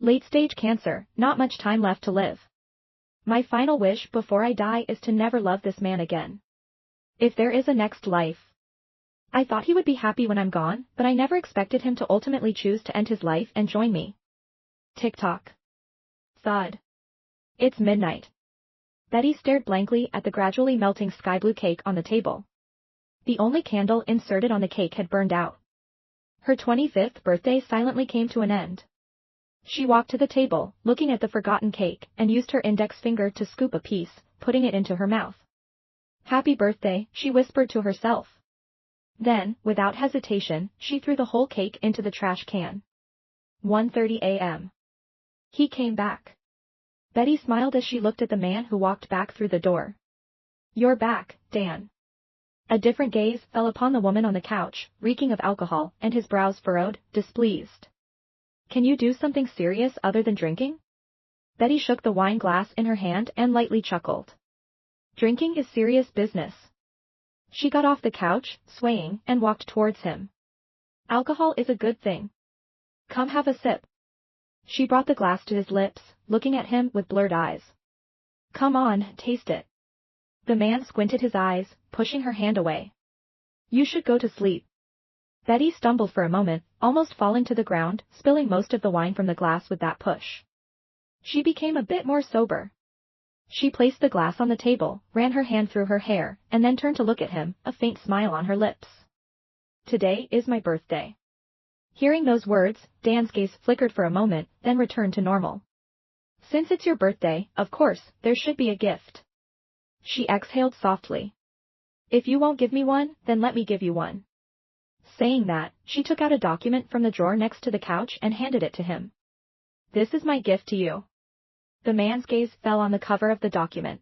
Late-stage cancer, not much time left to live. My final wish before I die is to never love this man again. If there is a next life. I thought he would be happy when I'm gone, but I never expected him to ultimately choose to end his life and join me. Tick-tock. Thud. It's midnight. Betty stared blankly at the gradually melting sky-blue cake on the table. The only candle inserted on the cake had burned out. Her 25th birthday silently came to an end. She walked to the table, looking at the forgotten cake, and used her index finger to scoop a piece, putting it into her mouth. Happy birthday, she whispered to herself. Then, without hesitation, she threw the whole cake into the trash can. 1:30 a.m. He came back. Betty smiled as she looked at the man who walked back through the door. You're back, Dan. A different gaze fell upon the woman on the couch, reeking of alcohol, and his brows furrowed, displeased. Can you do something serious other than drinking? Betty shook the wine glass in her hand and lightly chuckled. Drinking is serious business. She got off the couch, swaying, and walked towards him. Alcohol is a good thing. Come have a sip. She brought the glass to his lips, looking at him with blurred eyes. Come on, taste it. The man squinted his eyes, pushing her hand away. You should go to sleep. Betty stumbled for a moment, almost falling to the ground, spilling most of the wine from the glass with that push. She became a bit more sober. She placed the glass on the table, ran her hand through her hair, and then turned to look at him, a faint smile on her lips. Today is my birthday. Hearing those words, Dan's gaze flickered for a moment, then returned to normal. Since it's your birthday, of course, there should be a gift. She exhaled softly. If you won't give me one, then let me give you one. Saying that, she took out a document from the drawer next to the couch and handed it to him. This is my gift to you. The man's gaze fell on the cover of the document.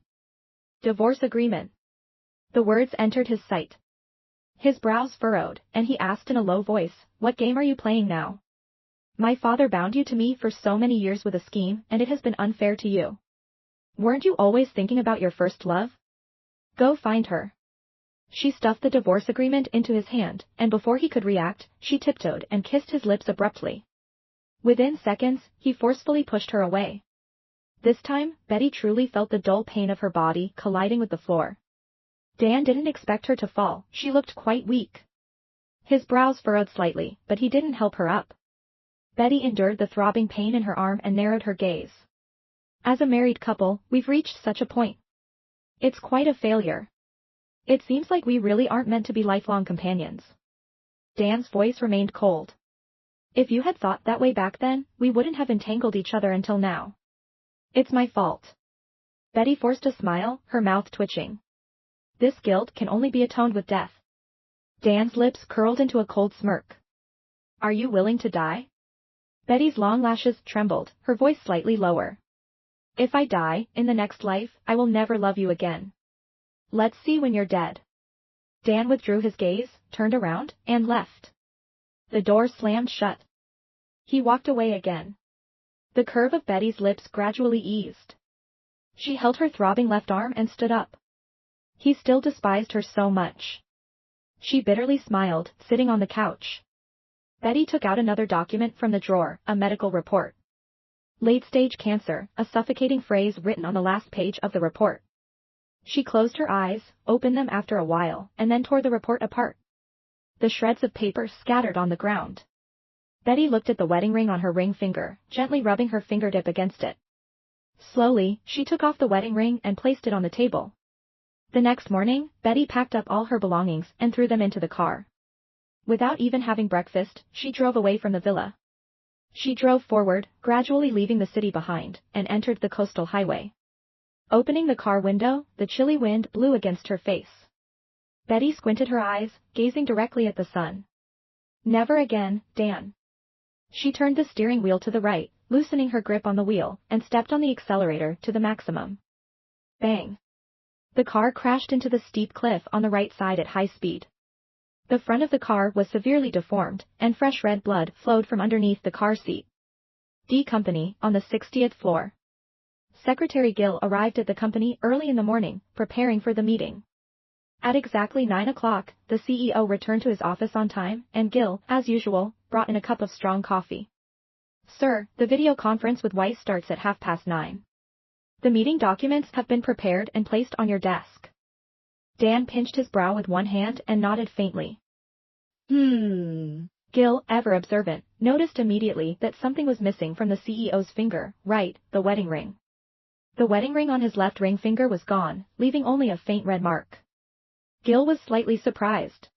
Divorce agreement. The words entered his sight. His brows furrowed, and he asked in a low voice, what game are you playing now? My father bound you to me for so many years with a scheme, and it has been unfair to you. Weren't you always thinking about your first love? Go find her. She stuffed the divorce agreement into his hand, and before he could react, she tiptoed and kissed his lips abruptly. Within seconds, he forcefully pushed her away. This time, Betty truly felt the dull pain of her body colliding with the floor. Dan didn't expect her to fall, she looked quite weak. His brows furrowed slightly, but he didn't help her up. Betty endured the throbbing pain in her arm and narrowed her gaze. As a married couple, we've reached such a point. It's quite a failure. It seems like we really aren't meant to be lifelong companions. Dan's voice remained cold. If you had thought that way back then, we wouldn't have entangled each other until now. It's my fault. Betty forced a smile, her mouth twitching. This guilt can only be atoned with death. Dan's lips curled into a cold smirk. Are you willing to die? Betty's long lashes trembled, her voice slightly lower. If I die, in the next life, I will never love you again. Let's see when you're dead. Dan withdrew his gaze, turned around, and left. The door slammed shut. He walked away again. The curve of Betty's lips gradually eased. She held her throbbing left arm and stood up. He still despised her so much. She bitterly smiled, sitting on the couch. Betty took out another document from the drawer, a medical report. Late-stage cancer, a suffocating phrase written on the last page of the report. She closed her eyes, opened them after a while, and then tore the report apart. The shreds of paper scattered on the ground. Betty looked at the wedding ring on her ring finger, gently rubbing her fingertip against it. Slowly, she took off the wedding ring and placed it on the table. The next morning, Betty packed up all her belongings and threw them into the car. Without even having breakfast, she drove away from the villa. She drove forward, gradually leaving the city behind, and entered the coastal highway. Opening the car window, the chilly wind blew against her face. Betty squinted her eyes, gazing directly at the sun. Never again, Dan. She turned the steering wheel to the right, loosening her grip on the wheel, and stepped on the accelerator to the maximum. Bang! The car crashed into the steep cliff on the right side at high speed. The front of the car was severely deformed, and fresh red blood flowed from underneath the car seat. D Company, on the 60th floor. Secretary Gill arrived at the company early in the morning, preparing for the meeting. At exactly 9 o'clock, the CEO returned to his office on time, and Gill, as usual, brought in a cup of strong coffee. Sir, the video conference with Weiss starts at 9:30. The meeting documents have been prepared and placed on your desk. Dan pinched his brow with one hand and nodded faintly. Gil, ever observant, noticed immediately that something was missing from the CEO's finger, right, the wedding ring. The wedding ring on his left ring finger was gone, leaving only a faint red mark. Gil was slightly surprised.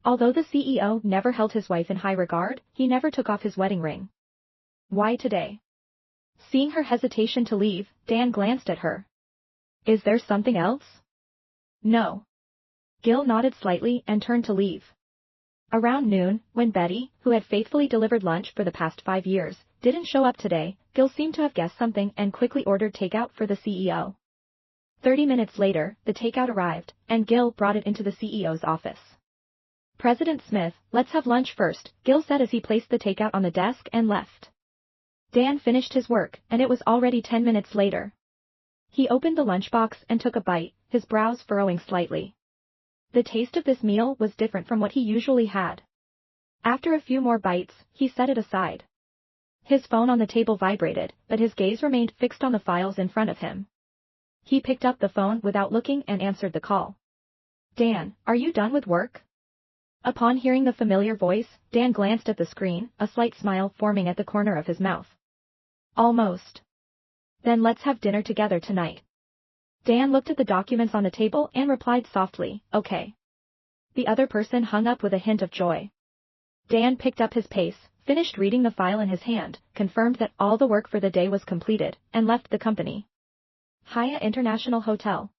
Although the CEO never held his wife in high regard, he never took off his wedding ring. Why today? Seeing her hesitation to leave, Dan glanced at her. Is there something else? No. Gil nodded slightly and turned to leave. Around noon, when Betty, who had faithfully delivered lunch for the past 5 years, didn't show up today, Gil seemed to have guessed something and quickly ordered takeout for the CEO. 30 minutes later, the takeout arrived, and Gil brought it into the CEO's office. President Smith, let's have lunch first, Gil said as he placed the takeout on the desk and left. Dan finished his work, and it was already 10 minutes later. He opened the lunchbox and took a bite, his brows furrowing slightly. The taste of this meal was different from what he usually had. After a few more bites, he set it aside. His phone on the table vibrated, but his gaze remained fixed on the files in front of him. He picked up the phone without looking and answered the call. Dan, are you done with work? Upon hearing the familiar voice, Dan glanced at the screen, a slight smile forming at the corner of his mouth. Almost. Then let's have dinner together tonight. Dan looked at the documents on the table and replied softly, okay. The other person hung up with a hint of joy. Dan picked up his pace, finished reading the file in his hand, confirmed that all the work for the day was completed, and left the company. Hyatt International Hotel.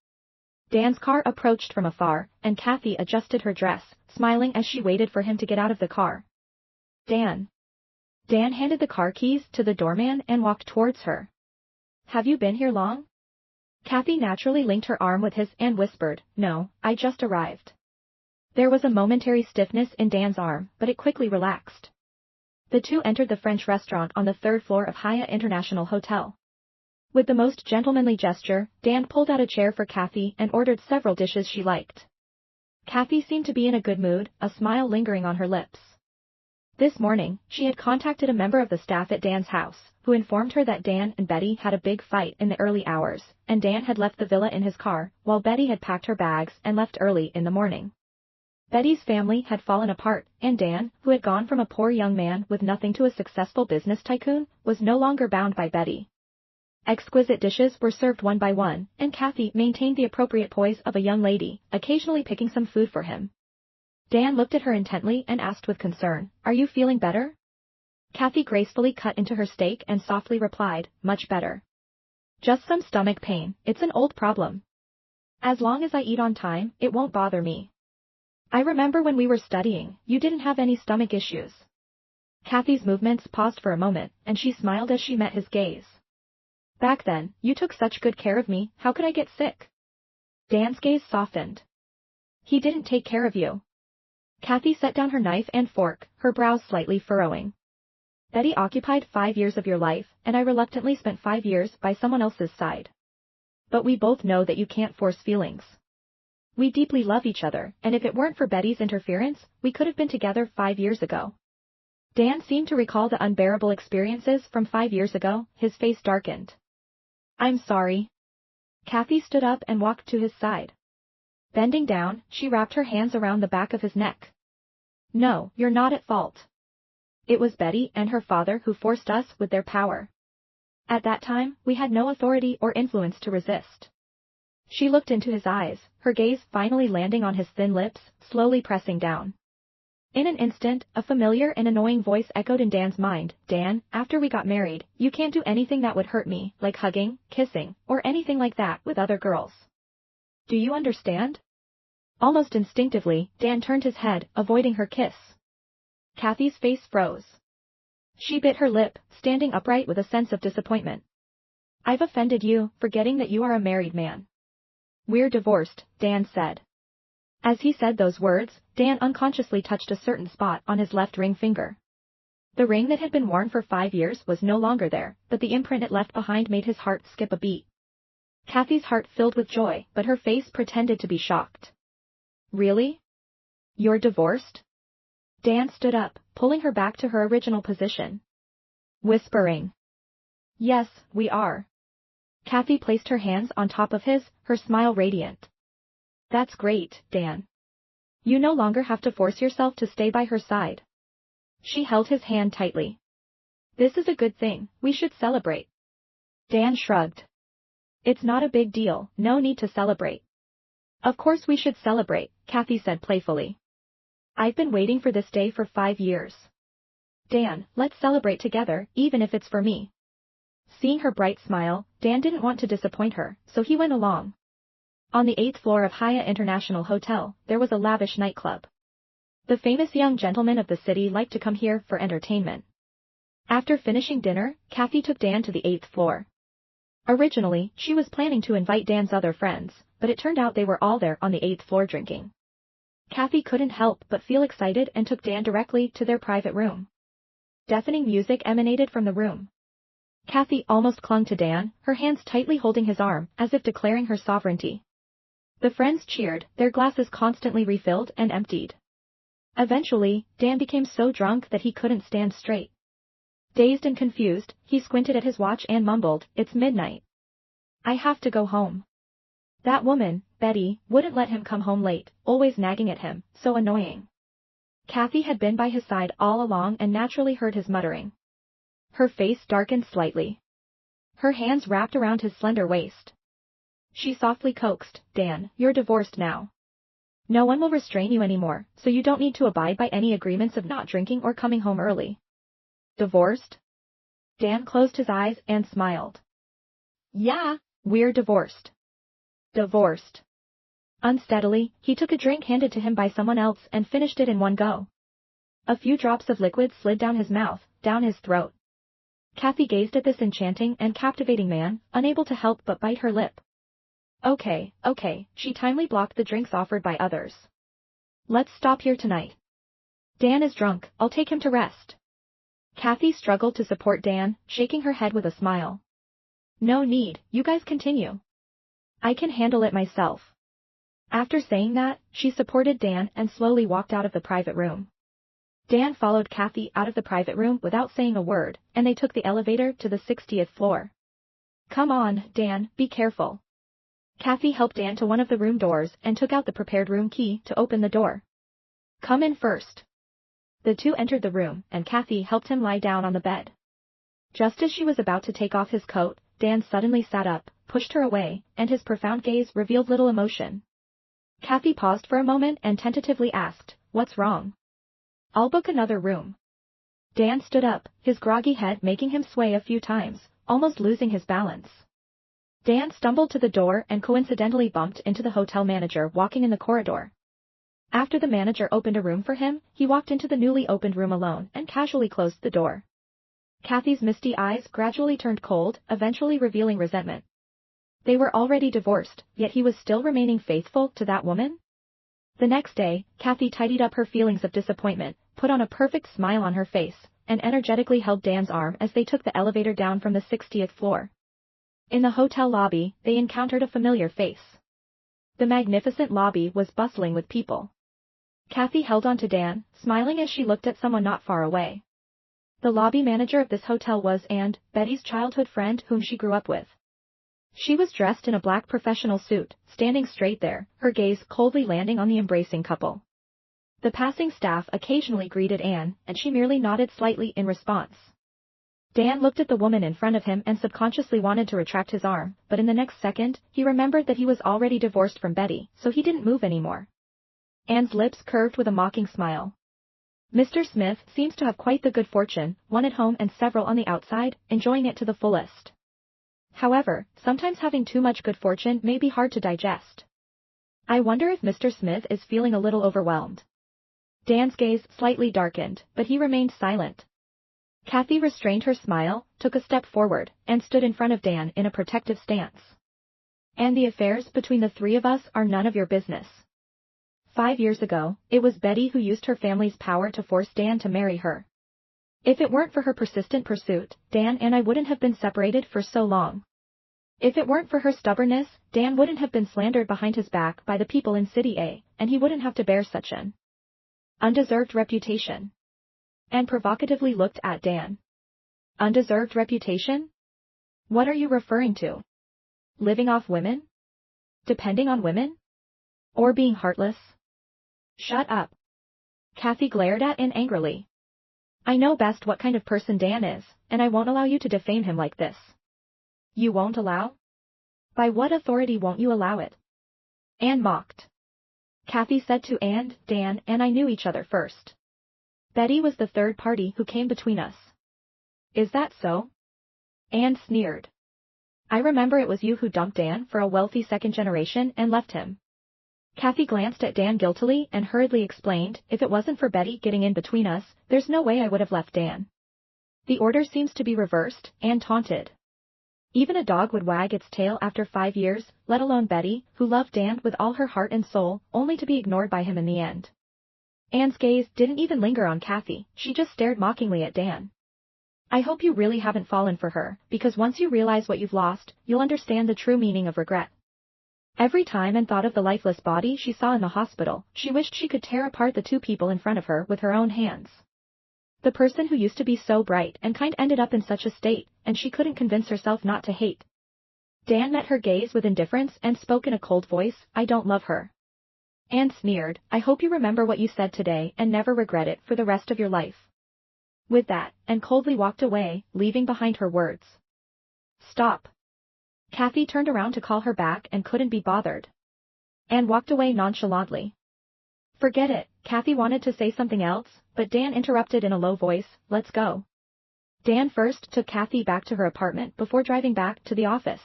Dan's car approached from afar, and Kathy adjusted her dress, smiling as she waited for him to get out of the car. Dan. Dan handed the car keys to the doorman and walked towards her. Have you been here long? Kathy naturally linked her arm with his and whispered, no, I just arrived. There was a momentary stiffness in Dan's arm, but it quickly relaxed. The two entered the French restaurant on the 3rd floor of Hyatt International Hotel. With the most gentlemanly gesture, Dan pulled out a chair for Kathy and ordered several dishes she liked. Kathy seemed to be in a good mood, a smile lingering on her lips. This morning, she had contacted a member of the staff at Dan's house, who informed her that Dan and Betty had a big fight in the early hours, and Dan had left the villa in his car, while Betty had packed her bags and left early in the morning. Betty's family had fallen apart, and Dan, who had gone from a poor young man with nothing to a successful business tycoon, was no longer bound by Betty. Exquisite dishes were served one by one, and Kathy maintained the appropriate poise of a young lady, occasionally picking some food for him. Dan looked at her intently and asked with concern, are you feeling better? Kathy gracefully cut into her steak and softly replied, much better. Just some stomach pain, it's an old problem. As long as I eat on time, it won't bother me. I remember when we were studying, you didn't have any stomach issues. Kathy's movements paused for a moment, and she smiled as she met his gaze. Back then, you took such good care of me, how could I get sick? Dan's gaze softened. He didn't take care of you. Kathy set down her knife and fork, her brows slightly furrowing. Betty occupied 5 years of your life, and I reluctantly spent 5 years by someone else's side. But we both know that you can't force feelings. We deeply love each other, and if it weren't for Betty's interference, we could have been together 5 years ago. Dan seemed to recall the unbearable experiences from 5 years ago, his face darkened. I'm sorry. Kathy stood up and walked to his side. Bending down, she wrapped her hands around the back of his neck. No, you're not at fault. It was Betty and her father who forced us with their power. At that time, we had no authority or influence to resist. She looked into his eyes, her gaze finally landing on his thin lips, slowly pressing down. In an instant, a familiar and annoying voice echoed in Dan's mind, Dan, after we got married, you can't do anything that would hurt me, like hugging, kissing, or anything like that with other girls. Do you understand? Almost instinctively, Dan turned his head, avoiding her kiss. Kathy's face froze. She bit her lip, standing upright with a sense of disappointment. I've offended you, forgetting that you are a married man. We're divorced, Dan said. As he said those words, Dan unconsciously touched a certain spot on his left ring finger. The ring that had been worn for 5 years was no longer there, but the imprint it left behind made his heart skip a beat. Kathy's heart filled with joy, but her face pretended to be shocked. Really? You're divorced? Dan stood up, pulling her back to her original position. whispering. Yes, we are. Kathy placed her hands on top of his, her smile radiant. That's great, Dan. You no longer have to force yourself to stay by her side. She held his hand tightly. This is a good thing, we should celebrate. Dan shrugged. It's not a big deal, no need to celebrate. Of course we should celebrate, Kathy said playfully. I've been waiting for this day for 5 years. Dan, let's celebrate together, even if it's for me. Seeing her bright smile, Dan didn't want to disappoint her, so he went along. On the 8th floor of Hyatt International Hotel, there was a lavish nightclub. The famous young gentlemen of the city liked to come here for entertainment. After finishing dinner, Kathy took Dan to the 8th floor. Originally, she was planning to invite Dan's other friends, but it turned out they were all there on the 8th floor drinking. Kathy couldn't help but feel excited and took Dan directly to their private room. Deafening music emanated from the room. Kathy almost clung to Dan, her hands tightly holding his arm, as if declaring her sovereignty. The friends cheered, their glasses constantly refilled and emptied. Eventually, Dan became so drunk that he couldn't stand straight. Dazed and confused, he squinted at his watch and mumbled, "It's midnight. I have to go home." That woman, Betty, wouldn't let him come home late, always nagging at him, so annoying. Kathy had been by his side all along and naturally heard his muttering. Her face darkened slightly. Her hands wrapped around his slender waist. She softly coaxed, "Dan, you're divorced now. No one will restrain you anymore, so you don't need to abide by any agreements of not drinking or coming home early." Divorced? Dan closed his eyes and smiled. Yeah, we're divorced. Divorced. Unsteadily, he took a drink handed to him by someone else and finished it in one go. A few drops of liquid slid down his mouth, down his throat. Kathy gazed at this enchanting and captivating man, unable to help but bite her lip. Okay, she timely blocked the drinks offered by others. Let's stop here tonight. Dan is drunk, I'll take him to rest. Kathy struggled to support Dan, shaking her head with a smile. No need, you guys continue. I can handle it myself. After saying that, she supported Dan and slowly walked out of the private room. Dan followed Kathy out of the private room without saying a word, and they took the elevator to the 60th floor. Come on, Dan, be careful. Kathy helped Dan to one of the room doors and took out the prepared room key to open the door. Come in first. The two entered the room, and Kathy helped him lie down on the bed. Just as she was about to take off his coat, Dan suddenly sat up, pushed her away, and his profound gaze revealed little emotion. Kathy paused for a moment and tentatively asked, "What's wrong?" "I'll book another room." Dan stood up, his groggy head making him sway a few times, almost losing his balance. Dan stumbled to the door and coincidentally bumped into the hotel manager walking in the corridor. After the manager opened a room for him, he walked into the newly opened room alone and casually closed the door. Kathy's misty eyes gradually turned cold, eventually revealing resentment. They were already divorced, yet he was still remaining faithful to that woman? The next day, Kathy tidied up her feelings of disappointment, put on a perfect smile on her face, and energetically held Dan's arm as they took the elevator down from the 60th floor. In the hotel lobby, they encountered a familiar face. The magnificent lobby was bustling with people. Kathy held on to Dan, smiling as she looked at someone not far away. The lobby manager of this hotel was Anne, Betty's childhood friend whom she grew up with. She was dressed in a black professional suit, standing straight there, her gaze coldly landing on the embracing couple. The passing staff occasionally greeted Anne, and she merely nodded slightly in response. Dan looked at the woman in front of him and subconsciously wanted to retract his arm, but in the next second, he remembered that he was already divorced from Betty, so he didn't move anymore. Anne's lips curved with a mocking smile. Mr. Smith seems to have quite the good fortune, one at home and several on the outside, enjoying it to the fullest. However, sometimes having too much good fortune may be hard to digest. I wonder if Mr. Smith is feeling a little overwhelmed. Dan's gaze slightly darkened, but he remained silent. Kathy restrained her smile, took a step forward, and stood in front of Dan in a protective stance. And the affairs between the three of us are none of your business. 5 years ago, it was Betty who used her family's power to force Dan to marry her. If it weren't for her persistent pursuit, Dan and I wouldn't have been separated for so long. If it weren't for her stubbornness, Dan wouldn't have been slandered behind his back by the people in City A, and he wouldn't have to bear such an undeserved reputation. Anne provocatively looked at Dan. Undeserved reputation? What are you referring to? Living off women? Depending on women? Or being heartless? Shut up. Kathy glared at Anne angrily. I know best what kind of person Dan is, and I won't allow you to defame him like this. You won't allow? By what authority won't you allow it? Anne mocked. Kathy said to Anne, Dan and I knew each other first. Betty was the third party who came between us. Is that so? Anne sneered. I remember it was you who dumped Dan for a wealthy second generation and left him. Kathy glanced at Dan guiltily and hurriedly explained, if it wasn't for Betty getting in between us, there's no way I would have left Dan. The order seems to be reversed, Anne taunted. Even a dog would wag its tail after 5 years, let alone Betty, who loved Dan with all her heart and soul, only to be ignored by him in the end. Anne's gaze didn't even linger on Kathy, she just stared mockingly at Dan. I hope you really haven't fallen for her, because once you realize what you've lost, you'll understand the true meaning of regret. Every time Anne thought of the lifeless body she saw in the hospital, she wished she could tear apart the two people in front of her with her own hands. The person who used to be so bright and kind ended up in such a state, and she couldn't convince herself not to hate. Dan met her gaze with indifference and spoke in a cold voice, I don't love her. Anne sneered, I hope you remember what you said today and never regret it for the rest of your life. With that, Anne coldly walked away, leaving behind her words. Stop. Kathy turned around to call her back and couldn't be bothered. Anne walked away nonchalantly. Forget it, Kathy wanted to say something else, but Dan interrupted in a low voice, let's go. Dan first took Kathy back to her apartment before driving back to the office.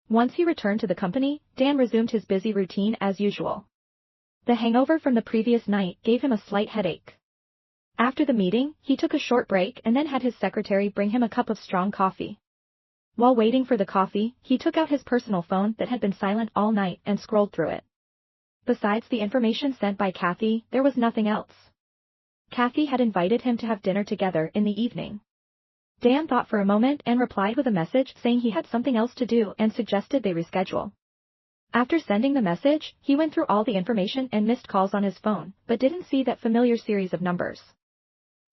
Once he returned to the company, Dan resumed his busy routine as usual. The hangover from the previous night gave him a slight headache. After the meeting, he took a short break and then had his secretary bring him a cup of strong coffee. While waiting for the coffee, he took out his personal phone that had been silent all night and scrolled through it. Besides the information sent by Kathy, there was nothing else. Kathy had invited him to have dinner together in the evening. Dan thought for a moment and replied with a message saying he had something else to do and suggested they reschedule. After sending the message, he went through all the information and missed calls on his phone, but didn't see that familiar series of numbers.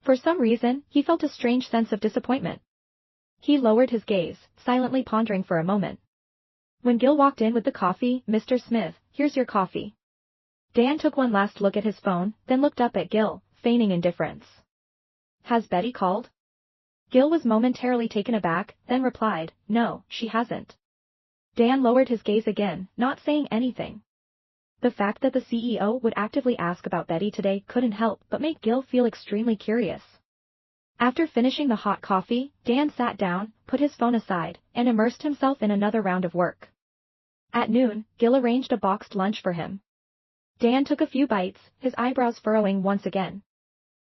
For some reason, he felt a strange sense of disappointment. He lowered his gaze, silently pondering for a moment. When Gil walked in with the coffee, Mr. Smith, here's your coffee. Dan took one last look at his phone, then looked up at Gil, feigning indifference. Has Betty called? Gil was momentarily taken aback, then replied, no, she hasn't. Dan lowered his gaze again, not saying anything. The fact that the CEO would actively ask about Betty today couldn't help but make Gil feel extremely curious. After finishing the hot coffee, Dan sat down, put his phone aside, and immersed himself in another round of work. At noon, Gil arranged a boxed lunch for him. Dan took a few bites, his eyebrows furrowing once again.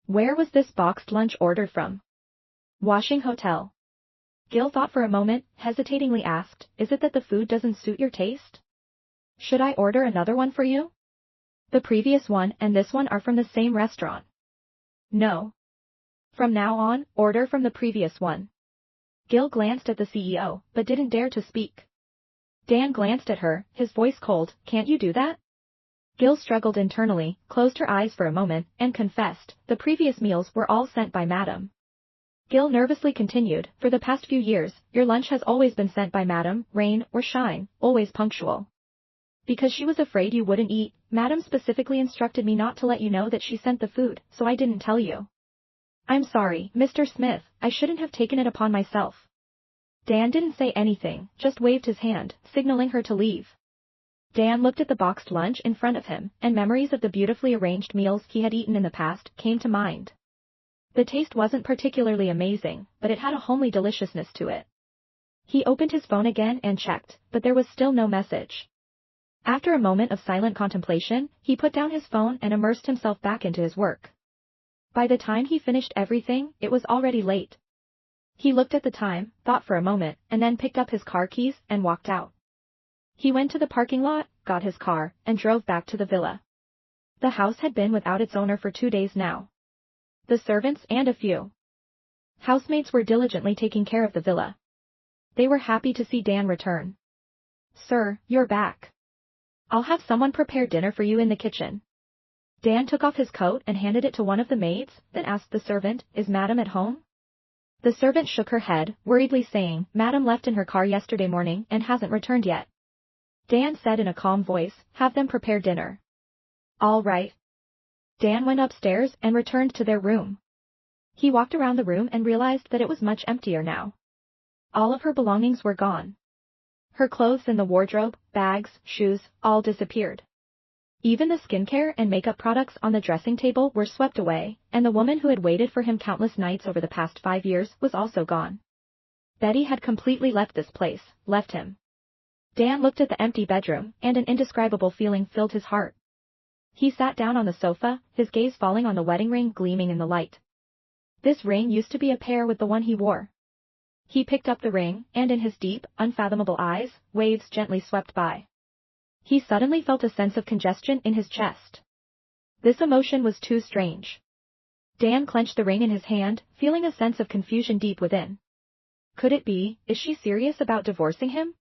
Where was this boxed lunch ordered from? Washing Hotel. Gil thought for a moment, hesitatingly asked, is it that the food doesn't suit your taste? Should I order another one for you? The previous one and this one are from the same restaurant. No. From now on, order from the previous one. Gil glanced at the CEO, but didn't dare to speak. Dan glanced at her, his voice cold, can't you do that? Gil struggled internally, closed her eyes for a moment, and confessed, the previous meals were all sent by Madam. Gil nervously continued, for the past few years, your lunch has always been sent by Madam, rain or shine, always punctual. Because she was afraid you wouldn't eat, Madam specifically instructed me not to let you know that she sent the food, so I didn't tell you. I'm sorry, Mr. Smith, I shouldn't have taken it upon myself. Dan didn't say anything, just waved his hand, signaling her to leave. Dan looked at the boxed lunch in front of him, and memories of the beautifully arranged meals he had eaten in the past came to mind. The taste wasn't particularly amazing, but it had a homely deliciousness to it. He opened his phone again and checked, but there was still no message. After a moment of silent contemplation, he put down his phone and immersed himself back into his work. By the time he finished everything, it was already late. He looked at the time, thought for a moment, and then picked up his car keys and walked out. He went to the parking lot, got his car, and drove back to the villa. The house had been without its owner for 2 days now. The servants and a few housemates were diligently taking care of the villa. They were happy to see Dan return. Sir, you're back. I'll have someone prepare dinner for you in the kitchen. Dan took off his coat and handed it to one of the maids, then asked the servant, is Madam at home? The servant shook her head, worriedly saying, "Madam left in her car yesterday morning and hasn't returned yet." Dan said in a calm voice, "Have them prepare dinner." "All right." Dan went upstairs and returned to their room. He walked around the room and realized that it was much emptier now. All of her belongings were gone. Her clothes in the wardrobe, bags, shoes, all disappeared. Even the skincare and makeup products on the dressing table were swept away, and the woman who had waited for him countless nights over the past 5 years was also gone. Betty had completely left this place, left him. Dan looked at the empty bedroom, and an indescribable feeling filled his heart. He sat down on the sofa, his gaze falling on the wedding ring gleaming in the light. This ring used to be a pair with the one he wore. He picked up the ring, and in his deep, unfathomable eyes, waves gently swept by. He suddenly felt a sense of congestion in his chest. This emotion was too strange. Dan clenched the ring in his hand, feeling a sense of confusion deep within. Could it be, is she serious about divorcing him?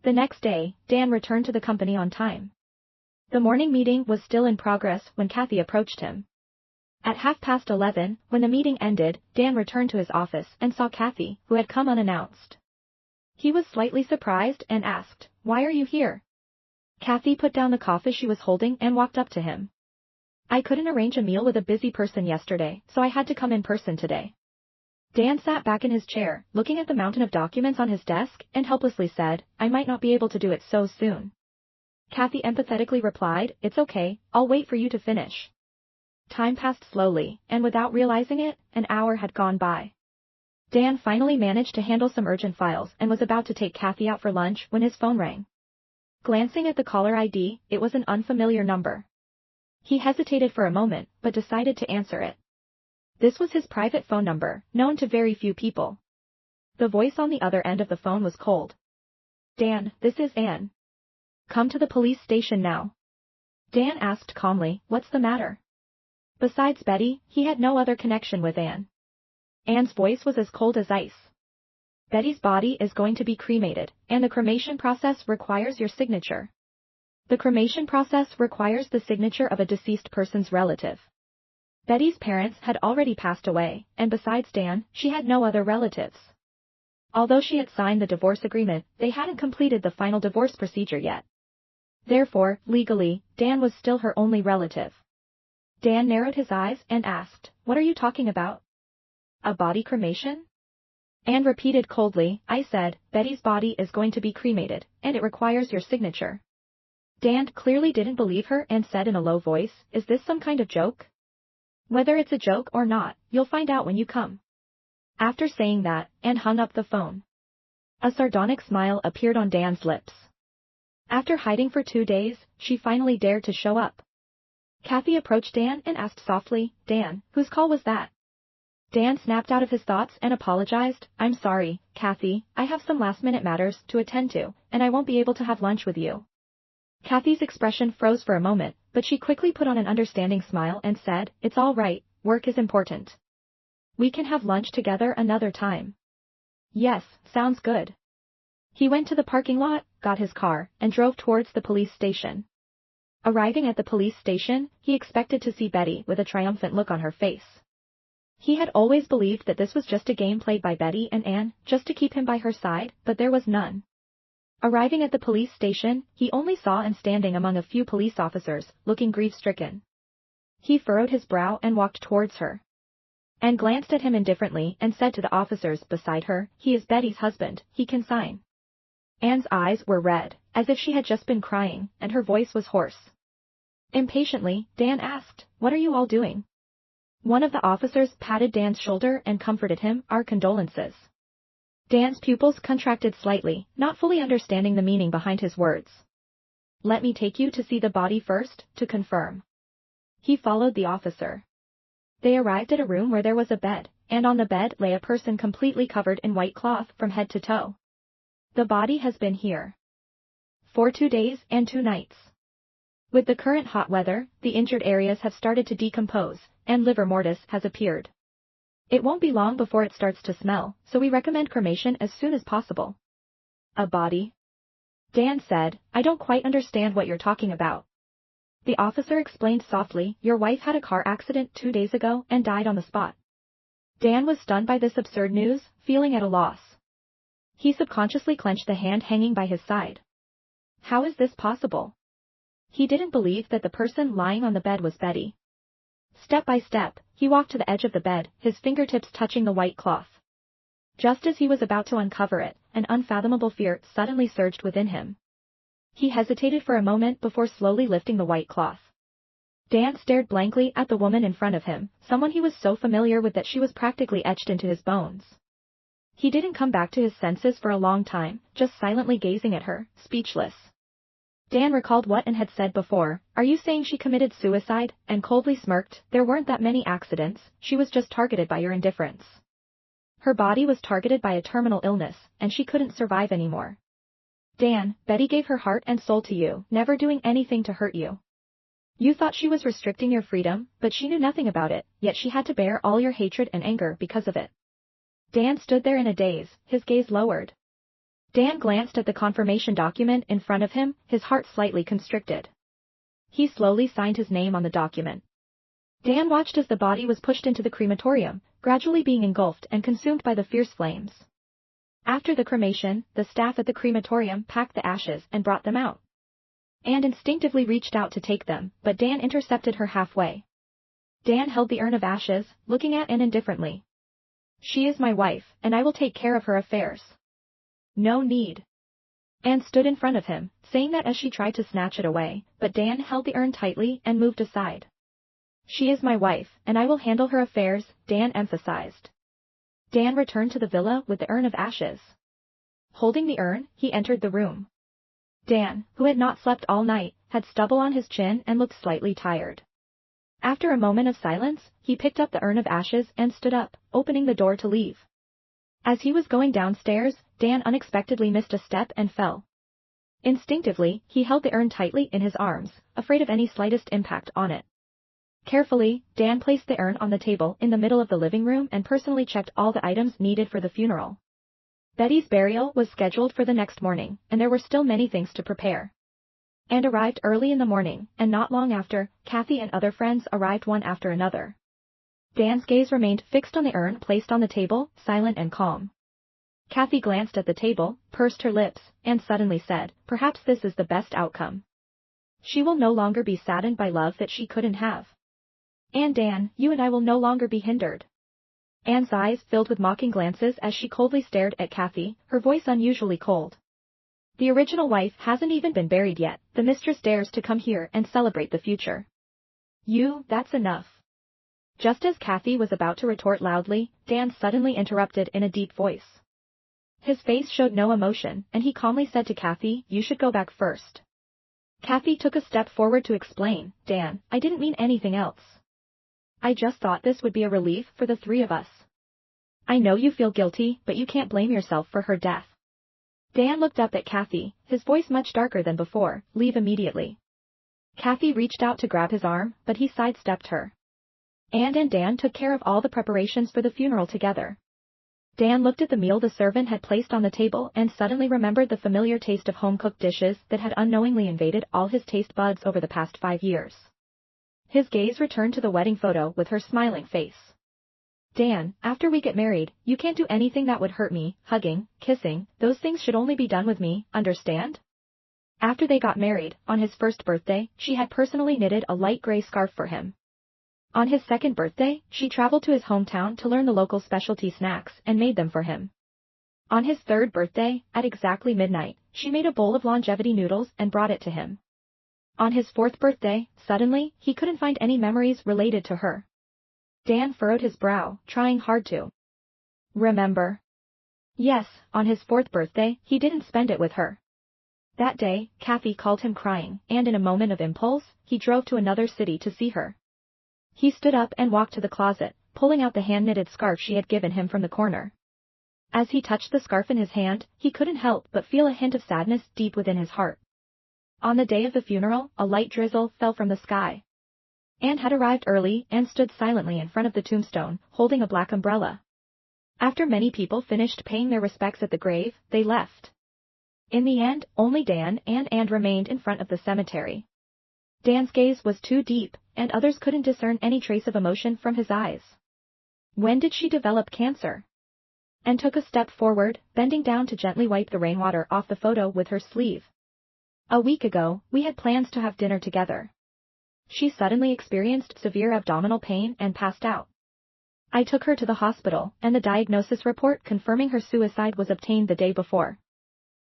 The next day, Dan returned to the company on time. The morning meeting was still in progress when Kathy approached him. At 11:30, when the meeting ended, Dan returned to his office and saw Kathy, who had come unannounced. He was slightly surprised and asked, "Why are you here?" Kathy put down the coffee she was holding and walked up to him. "I couldn't arrange a meal with a busy person yesterday, so I had to come in person today." Dan sat back in his chair, looking at the mountain of documents on his desk, and helplessly said, "I might not be able to do it so soon." Kathy empathetically replied, "It's okay, I'll wait for you to finish." Time passed slowly, and without realizing it, an hour had gone by. Dan finally managed to handle some urgent files and was about to take Kathy out for lunch when his phone rang. Glancing at the caller ID, it was an unfamiliar number. He hesitated for a moment, but decided to answer it. This was his private phone number, known to very few people. The voice on the other end of the phone was cold. "Dan, this is Anne. Come to the police station now." Dan asked calmly, "What's the matter?" Besides Betty, he had no other connection with Anne. Anne's voice was as cold as ice. "Betty's body is going to be cremated, and the cremation process requires your signature." The cremation process requires the signature of a deceased person's relative. Betty's parents had already passed away, and besides Dan, she had no other relatives. Although she had signed the divorce agreement, they hadn't completed the final divorce procedure yet. Therefore, legally, Dan was still her only relative. Dan narrowed his eyes and asked, "What are you talking about? A body cremation?" Anne repeated coldly, "I said, Betty's body is going to be cremated, and it requires your signature." Dan clearly didn't believe her and said in a low voice, "Is this some kind of joke?" "Whether it's a joke or not, you'll find out when you come." After saying that, Anne hung up the phone. A sardonic smile appeared on Dan's lips. After hiding for 2 days, she finally dared to show up. Kathy approached Dan and asked softly, "Dan, whose call was that?" Dan snapped out of his thoughts and apologized, "I'm sorry, Kathy, I have some last-minute matters to attend to, and I won't be able to have lunch with you." Kathy's expression froze for a moment, but she quickly put on an understanding smile and said, "It's all right, work is important. We can have lunch together another time." "Yes, sounds good." He went to the parking lot, got his car, and drove towards the police station. Arriving at the police station, he expected to see Betty with a triumphant look on her face. He had always believed that this was just a game played by Betty and Anne, just to keep him by her side, but there was none. Arriving at the police station, he only saw Anne standing among a few police officers, looking grief-stricken. He furrowed his brow and walked towards her. Anne glanced at him indifferently and said to the officers beside her, "He is Betty's husband, he can sign." Anne's eyes were red, as if she had just been crying, and her voice was hoarse. Impatiently, Dan asked, "What are you all doing?" One of the officers patted Dan's shoulder and comforted him, "Our condolences." Dan's pupils contracted slightly, not fully understanding the meaning behind his words. "Let me take you to see the body first, to confirm." He followed the officer. They arrived at a room where there was a bed, and on the bed lay a person completely covered in white cloth from head to toe. "The body has been here for 2 days and 2 nights. With the current hot weather, the injured areas have started to decompose, and livor mortis has appeared. It won't be long before it starts to smell, so we recommend cremation as soon as possible." "A body?" Dan said, "I don't quite understand what you're talking about." The officer explained softly, "Your wife had a car accident 2 days ago and died on the spot." Dan was stunned by this absurd news, feeling at a loss. He subconsciously clenched the hand hanging by his side. How is this possible? He didn't believe that the person lying on the bed was Betty. Step by step, he walked to the edge of the bed, his fingertips touching the white cloth. Just as he was about to uncover it, an unfathomable fear suddenly surged within him. He hesitated for a moment before slowly lifting the white cloth. Dan stared blankly at the woman in front of him, someone he was so familiar with that she was practically etched into his bones. He didn't come back to his senses for a long time, just silently gazing at her, speechless. Dan recalled what Anne had said before, "Are you saying she committed suicide?" and coldly smirked, "There weren't that many accidents, she was just targeted by your indifference." Her body was targeted by a terminal illness, and she couldn't survive anymore. Dan, Betty gave her heart and soul to you, never doing anything to hurt you. You thought she was restricting your freedom, but she knew nothing about it, yet she had to bear all your hatred and anger because of it. Dan stood there in a daze, his gaze lowered. Dan glanced at the confirmation document in front of him, his heart slightly constricted. He slowly signed his name on the document. Dan watched as the body was pushed into the crematorium, gradually being engulfed and consumed by the fierce flames. After the cremation, the staff at the crematorium packed the ashes and brought them out. Anne instinctively reached out to take them, but Dan intercepted her halfway. Dan held the urn of ashes, looking at Anne indifferently. "She is my wife, and I will take care of her affairs." "No need." Anne stood in front of him, saying that as she tried to snatch it away, but Dan held the urn tightly and moved aside. "She is my wife, and I will handle her affairs," Dan emphasized. Dan returned to the villa with the urn of ashes. Holding the urn, he entered the room. Dan, who had not slept all night, had stubble on his chin and looked slightly tired. After a moment of silence, he picked up the urn of ashes and stood up, opening the door to leave. As he was going downstairs, Dan unexpectedly missed a step and fell. Instinctively, he held the urn tightly in his arms, afraid of any slightest impact on it. Carefully, Dan placed the urn on the table in the middle of the living room and personally checked all the items needed for the funeral. Betty's burial was scheduled for the next morning, and there were still many things to prepare. And arrived early in the morning, and not long after, Kathy and other friends arrived one after another. Dan's gaze remained fixed on the urn placed on the table, silent and calm. Kathy glanced at the table, pursed her lips, and suddenly said, "Perhaps this is the best outcome. She will no longer be saddened by love that she couldn't have. And Dan, you and I will no longer be hindered." Anne's eyes filled with mocking glances as she coldly stared at Kathy, her voice unusually cold. "The original wife hasn't even been buried yet, the mistress dares to come here and celebrate the future. That's enough." Just as Kathy was about to retort loudly, Dan suddenly interrupted in a deep voice. His face showed no emotion, and he calmly said to Kathy, "You should go back first." Kathy took a step forward to explain, "Dan, I didn't mean anything else. I just thought this would be a relief for the three of us. I know you feel guilty, but you can't blame yourself for her death." Dan looked up at Kathy, his voice much darker than before, "Leave immediately." Kathy reached out to grab his arm, but he sidestepped her. Anne and Dan took care of all the preparations for the funeral together. Dan looked at the meal the servant had placed on the table and suddenly remembered the familiar taste of home-cooked dishes that had unknowingly invaded all his taste buds over the past 5 years. His gaze returned to the wedding photo with her smiling face. "Dan, after we get married, you can't do anything that would hurt me, hugging, kissing, those things should only be done with me, understand?" After they got married, on his first birthday, she had personally knitted a light gray scarf for him. On his second birthday, she traveled to his hometown to learn the local specialty snacks and made them for him. On his third birthday, at exactly midnight, she made a bowl of longevity noodles and brought it to him. On his fourth birthday, suddenly, he couldn't find any memories related to her. Dan furrowed his brow, trying hard to remember. Yes, on his fourth birthday, he didn't spend it with her. That day, Kathy called him crying, and in a moment of impulse, he drove to another city to see her. He stood up and walked to the closet, pulling out the hand-knitted scarf she had given him from the corner. As he touched the scarf in his hand, he couldn't help but feel a hint of sadness deep within his heart. On the day of the funeral, a light drizzle fell from the sky. Anne had arrived early and stood silently in front of the tombstone, holding a black umbrella. After many people finished paying their respects at the grave, they left. In the end, only Dan and Anne remained in front of the cemetery. Dan's gaze was too deep, and others couldn't discern any trace of emotion from his eyes. When did she develop cancer? And took a step forward, bending down to gently wipe the rainwater off the photo with her sleeve. A week ago, we had plans to have dinner together. She suddenly experienced severe abdominal pain and passed out. I took her to the hospital, and the diagnosis report confirming her suicide was obtained the day before.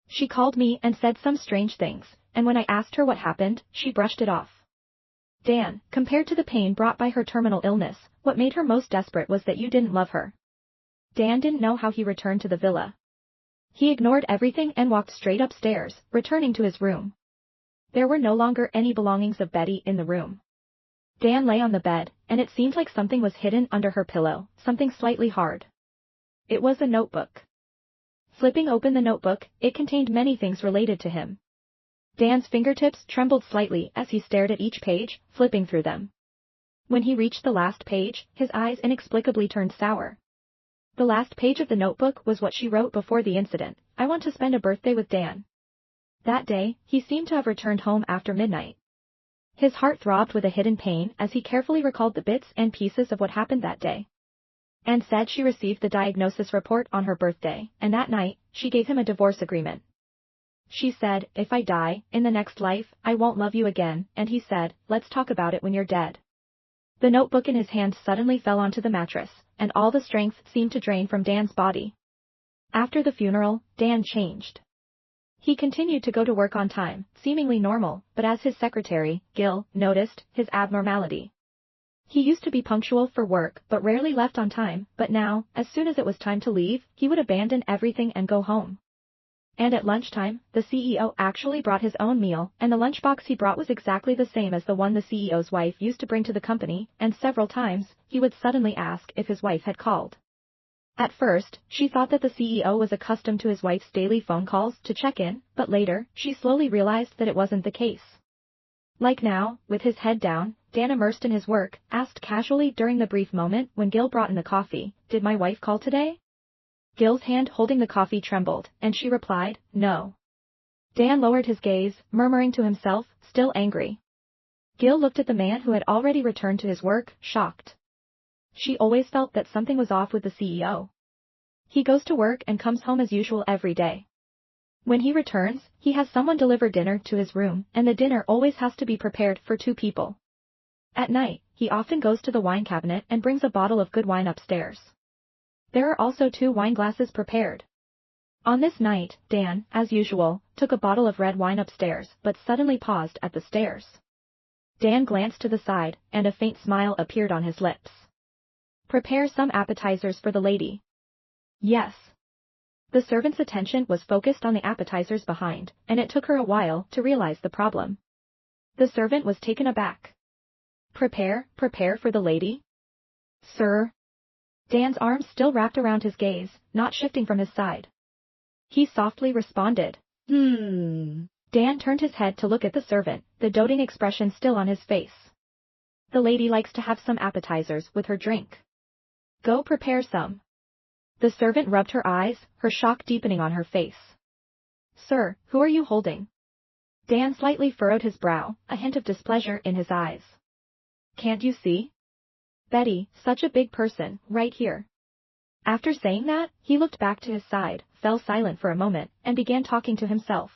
She called me and said some strange things, and when I asked her what happened, she brushed it off. Dan, compared to the pain brought by her terminal illness, what made her most desperate was that you didn't love her. Dan didn't know how he returned to the villa. He ignored everything and walked straight upstairs, returning to his room. There were no longer any belongings of Betty in the room. Dan lay on the bed, and it seemed like something was hidden under her pillow, something slightly hard. It was a notebook. Flipping open the notebook, it contained many things related to him. Dan's fingertips trembled slightly as he stared at each page, flipping through them. When he reached the last page, his eyes inexplicably turned sour. The last page of the notebook was what she wrote before the incident: "I want to spend a birthday with Dan." That day, he seemed to have returned home after midnight. His heart throbbed with a hidden pain as he carefully recalled the bits and pieces of what happened that day. And said she received the diagnosis report on her birthday, and that night, she gave him a divorce agreement. She said, "If I die, in the next life, I won't love you again," and he said, "Let's talk about it when you're dead." The notebook in his hand suddenly fell onto the mattress, and all the strength seemed to drain from Dan's body. After the funeral, Dan changed. He continued to go to work on time, seemingly normal, but as his secretary, Gil, noticed his abnormality. He used to be punctual for work but rarely left on time, but now, as soon as it was time to leave, he would abandon everything and go home. And at lunchtime, the CEO actually brought his own meal, and the lunchbox he brought was exactly the same as the one the CEO's wife used to bring to the company, and several times, he would suddenly ask if his wife had called. At first, she thought that the CEO was accustomed to his wife's daily phone calls to check in, but later, she slowly realized that it wasn't the case. Like now, with his head down, Dan, immersed in his work, asked casually during the brief moment when Gil brought in the coffee, "Did my wife call today?" Gil's hand holding the coffee trembled, and she replied, "No." Dan lowered his gaze, murmuring to himself, still angry. Gil looked at the man who had already returned to his work, shocked. She always felt that something was off with the CEO. He goes to work and comes home as usual every day. When he returns, he has someone deliver dinner to his room, and the dinner always has to be prepared for 2 people. At night, he often goes to the wine cabinet and brings a bottle of good wine upstairs. There are also 2 wine glasses prepared. On this night, Dan, as usual, took a bottle of red wine upstairs but suddenly paused at the stairs. Dan glanced to the side, and a faint smile appeared on his lips. "Prepare some appetizers for the lady." "Yes." The servant's attention was focused on the appetizers behind, and it took her a while to realize the problem. The servant was taken aback. Prepare for the lady?" "Sir?" Dan's arms still wrapped around his gaze, not shifting from his side. He softly responded, Dan turned his head to look at the servant, the doting expression still on his face. "The lady likes to have some appetizers with her drink. Go prepare some." The servant rubbed her eyes, her shock deepening on her face. "Sir, who are you holding?" Dan slightly furrowed his brow, a hint of displeasure in his eyes. "Can't you see? Betty, such a big person, right here." After saying that, he looked back to his side, fell silent for a moment, and began talking to himself.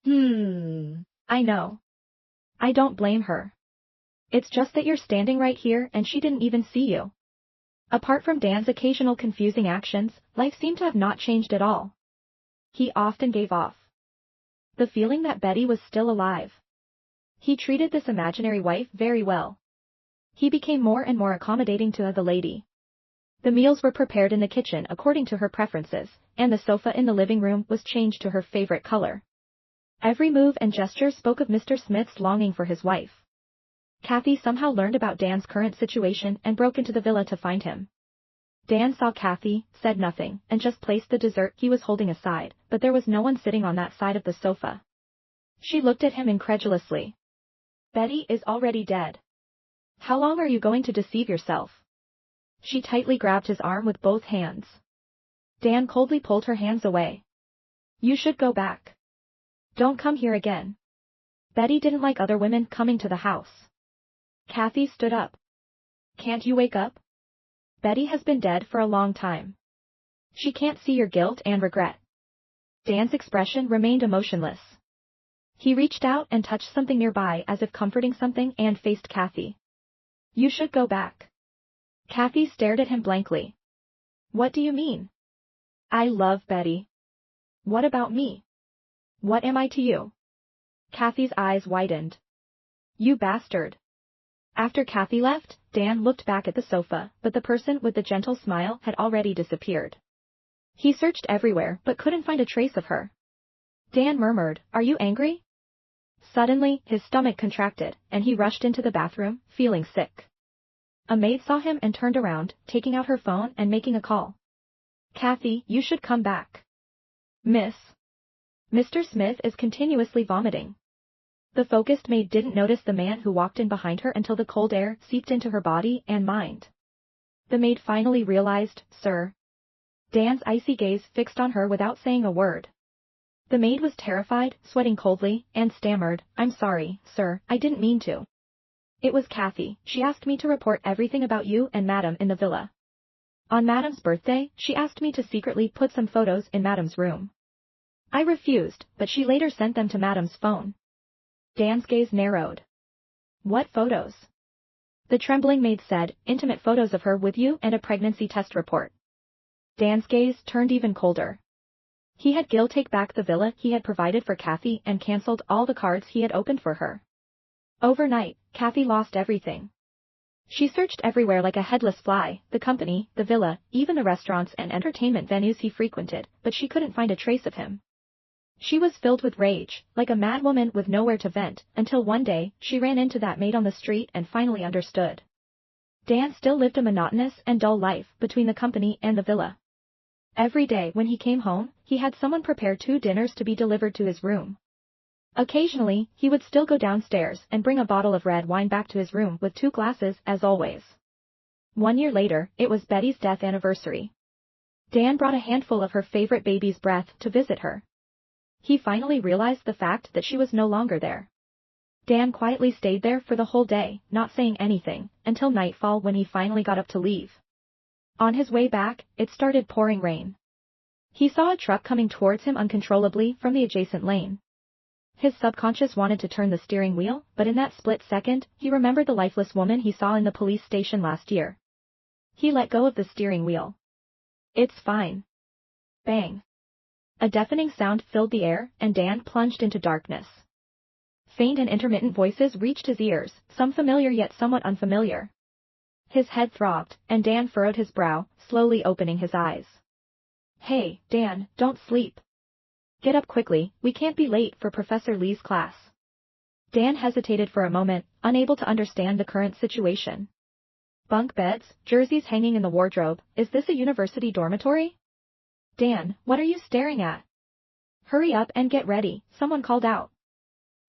I know. I don't blame her. It's just that you're standing right here and she didn't even see you." Apart from Dan's occasional confusing actions, life seemed to have not changed at all. He often gave off the feeling that Betty was still alive. He treated this imaginary wife very well. He became more and more accommodating to the lady. The meals were prepared in the kitchen according to her preferences, and the sofa in the living room was changed to her favorite color. Every move and gesture spoke of Mr. Smith's longing for his wife. Kathy somehow learned about Dan's current situation and broke into the villa to find him. Dan saw Kathy, said nothing, and just placed the dessert he was holding aside, but there was no one sitting on that side of the sofa. She looked at him incredulously. "Betty is already dead. How long are you going to deceive yourself?" She tightly grabbed his arm with both hands. Dan coldly pulled her hands away. "You should go back. Don't come here again." Betty didn't like other women coming to the house. Kathy stood up. "Can't you wake up? Betty has been dead for a long time. She can't see your guilt and regret. Dan's expression remained emotionless. He reached out and touched something nearby as if comforting something and faced Kathy. You should go back. Kathy stared at him blankly. What do you mean? I love Betty. What about me? What am I to you? Kathy's eyes widened. You bastard. After Kathy left, Dan looked back at the sofa, but the person with the gentle smile had already disappeared. He searched everywhere but couldn't find a trace of her. Dan murmured, Are you angry? Suddenly, his stomach contracted, and he rushed into the bathroom, feeling sick. A maid saw him and turned around, taking out her phone and making a call. Kathy, you should come back. Miss. Mr. Smith is continuously vomiting. The focused maid didn't notice the man who walked in behind her until the cold air seeped into her body and mind. The maid finally realized, Sir. Dan's icy gaze fixed on her without saying a word. The maid was terrified, sweating coldly, and stammered, I'm sorry, sir, I didn't mean to. It was Kathy. She asked me to report everything about you and Madame in the villa. On Madame's birthday, she asked me to secretly put some photos in Madame's room. I refused, but she later sent them to Madame's phone. Dan's gaze narrowed. What photos? The trembling maid said, intimate photos of her with you and a pregnancy test report. Dan's gaze turned even colder. He had Gil take back the villa he had provided for Kathy and cancelled all the cards he had opened for her. Overnight, Kathy lost everything. She searched everywhere like a headless fly, the company, the villa, even the restaurants and entertainment venues he frequented, but she couldn't find a trace of him. She was filled with rage, like a madwoman with nowhere to vent, until one day, she ran into that maid on the street and finally understood. Dan still lived a monotonous and dull life between the company and the villa. Every day when he came home, he had someone prepare 2 dinners to be delivered to his room. Occasionally, he would still go downstairs and bring a bottle of red wine back to his room with 2 glasses, as always. 1 year later, it was Betty's death anniversary. Dan brought a handful of her favorite baby's breath to visit her. He finally realized the fact that she was no longer there. Dan quietly stayed there for the whole day, not saying anything, until nightfall when he finally got up to leave. On his way back, it started pouring rain. He saw a truck coming towards him uncontrollably from the adjacent lane. His subconscious wanted to turn the steering wheel, but in that split second, he remembered the lifeless woman he saw in the police station last year. He let go of the steering wheel. It's fine. Bang. A deafening sound filled the air, and Dan plunged into darkness. Faint and intermittent voices reached his ears, some familiar yet somewhat unfamiliar. His head throbbed, and Dan furrowed his brow, slowly opening his eyes. Hey, Dan, don't sleep. Get up quickly, we can't be late for Professor Lee's class. Dan hesitated for a moment, unable to understand the current situation. Bunk beds, jerseys hanging in the wardrobe, is this a university dormitory? Dan, what are you staring at? Hurry up and get ready, someone called out.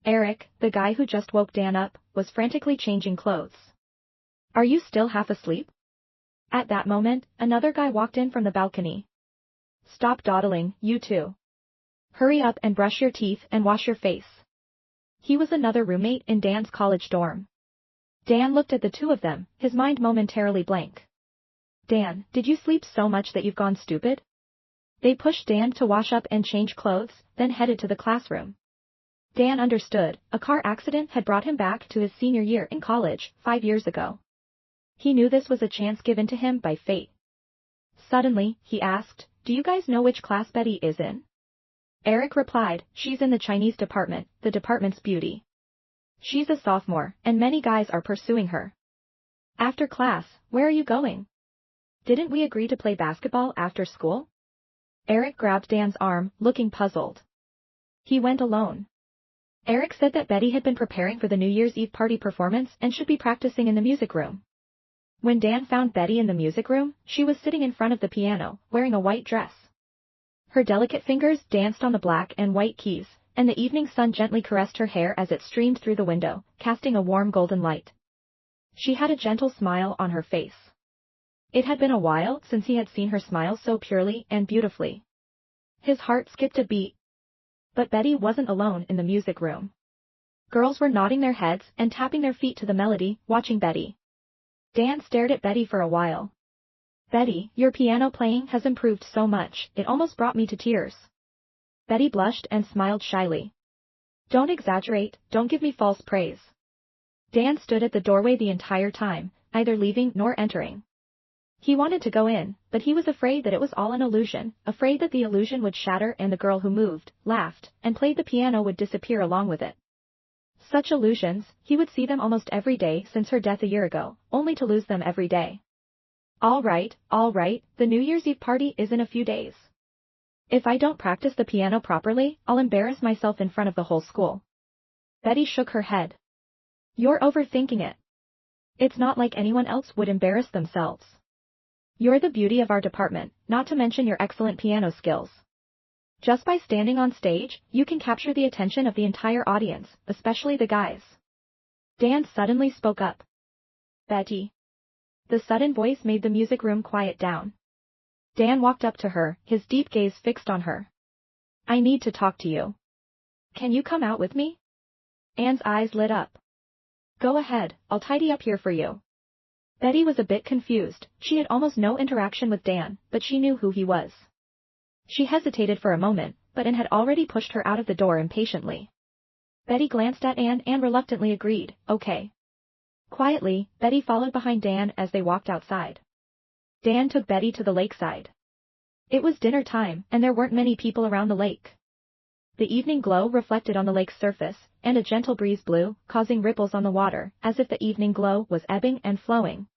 Eric, the guy who just woke Dan up, was frantically changing clothes. Are you still half asleep? At that moment, another guy walked in from the balcony. Stop dawdling, you two. Hurry up and brush your teeth and wash your face. He was another roommate in Dan's college dorm. Dan looked at the two of them, his mind momentarily blank. Dan, did you sleep so much that you've gone stupid? They pushed Dan to wash up and change clothes, then headed to the classroom. Dan understood, a car accident had brought him back to his senior year in college, 5 years ago. He knew this was a chance given to him by fate. Suddenly, he asked, do you guys know which class Betty is in? Eric replied, she's in the Chinese department, the department's beauty. She's a sophomore, and many guys are pursuing her. After class, where are you going? Didn't we agree to play basketball after school? Eric grabbed Dan's arm, looking puzzled. He went alone. Eric said that Betty had been preparing for the New Year's Eve party performance and should be practicing in the music room. When Dan found Betty in the music room, she was sitting in front of the piano, wearing a white dress. Her delicate fingers danced on the black and white keys, and the evening sun gently caressed her hair as it streamed through the window, casting a warm golden light. She had a gentle smile on her face. It had been a while since he had seen her smile so purely and beautifully. His heart skipped a beat. But Betty wasn't alone in the music room. Girls were nodding their heads and tapping their feet to the melody, watching Betty. Dan stared at Betty for a while. Betty, your piano playing has improved so much, it almost brought me to tears. Betty blushed and smiled shyly. Don't exaggerate, don't give me false praise. Dan stood at the doorway the entire time, neither leaving nor entering. He wanted to go in, but he was afraid that it was all an illusion, afraid that the illusion would shatter and the girl who moved, laughed, and played the piano would disappear along with it. Such illusions, he would see them almost every day since her death a year ago, only to lose them every day. All right, the New Year's Eve party is in a few days. If I don't practice the piano properly, I'll embarrass myself in front of the whole school. Betty shook her head. You're overthinking it. It's not like anyone else would embarrass themselves. You're the beauty of our department, not to mention your excellent piano skills. Just by standing on stage, you can capture the attention of the entire audience, especially the guys. Dan suddenly spoke up. Betty. The sudden voice made the music room quiet down. Dan walked up to her, his deep gaze fixed on her. I need to talk to you. Can you come out with me? Anne's eyes lit up. Go ahead, I'll tidy up here for you. Betty was a bit confused, she had almost no interaction with Dan, but she knew who he was. She hesitated for a moment, but Anne had already pushed her out of the door impatiently. Betty glanced at Anne and reluctantly agreed, okay. Quietly, Betty followed behind Dan as they walked outside. Dan took Betty to the lakeside. It was dinner time, and there weren't many people around the lake. The evening glow reflected on the lake's surface, and a gentle breeze blew, causing ripples on the water, as if the evening glow was ebbing and flowing.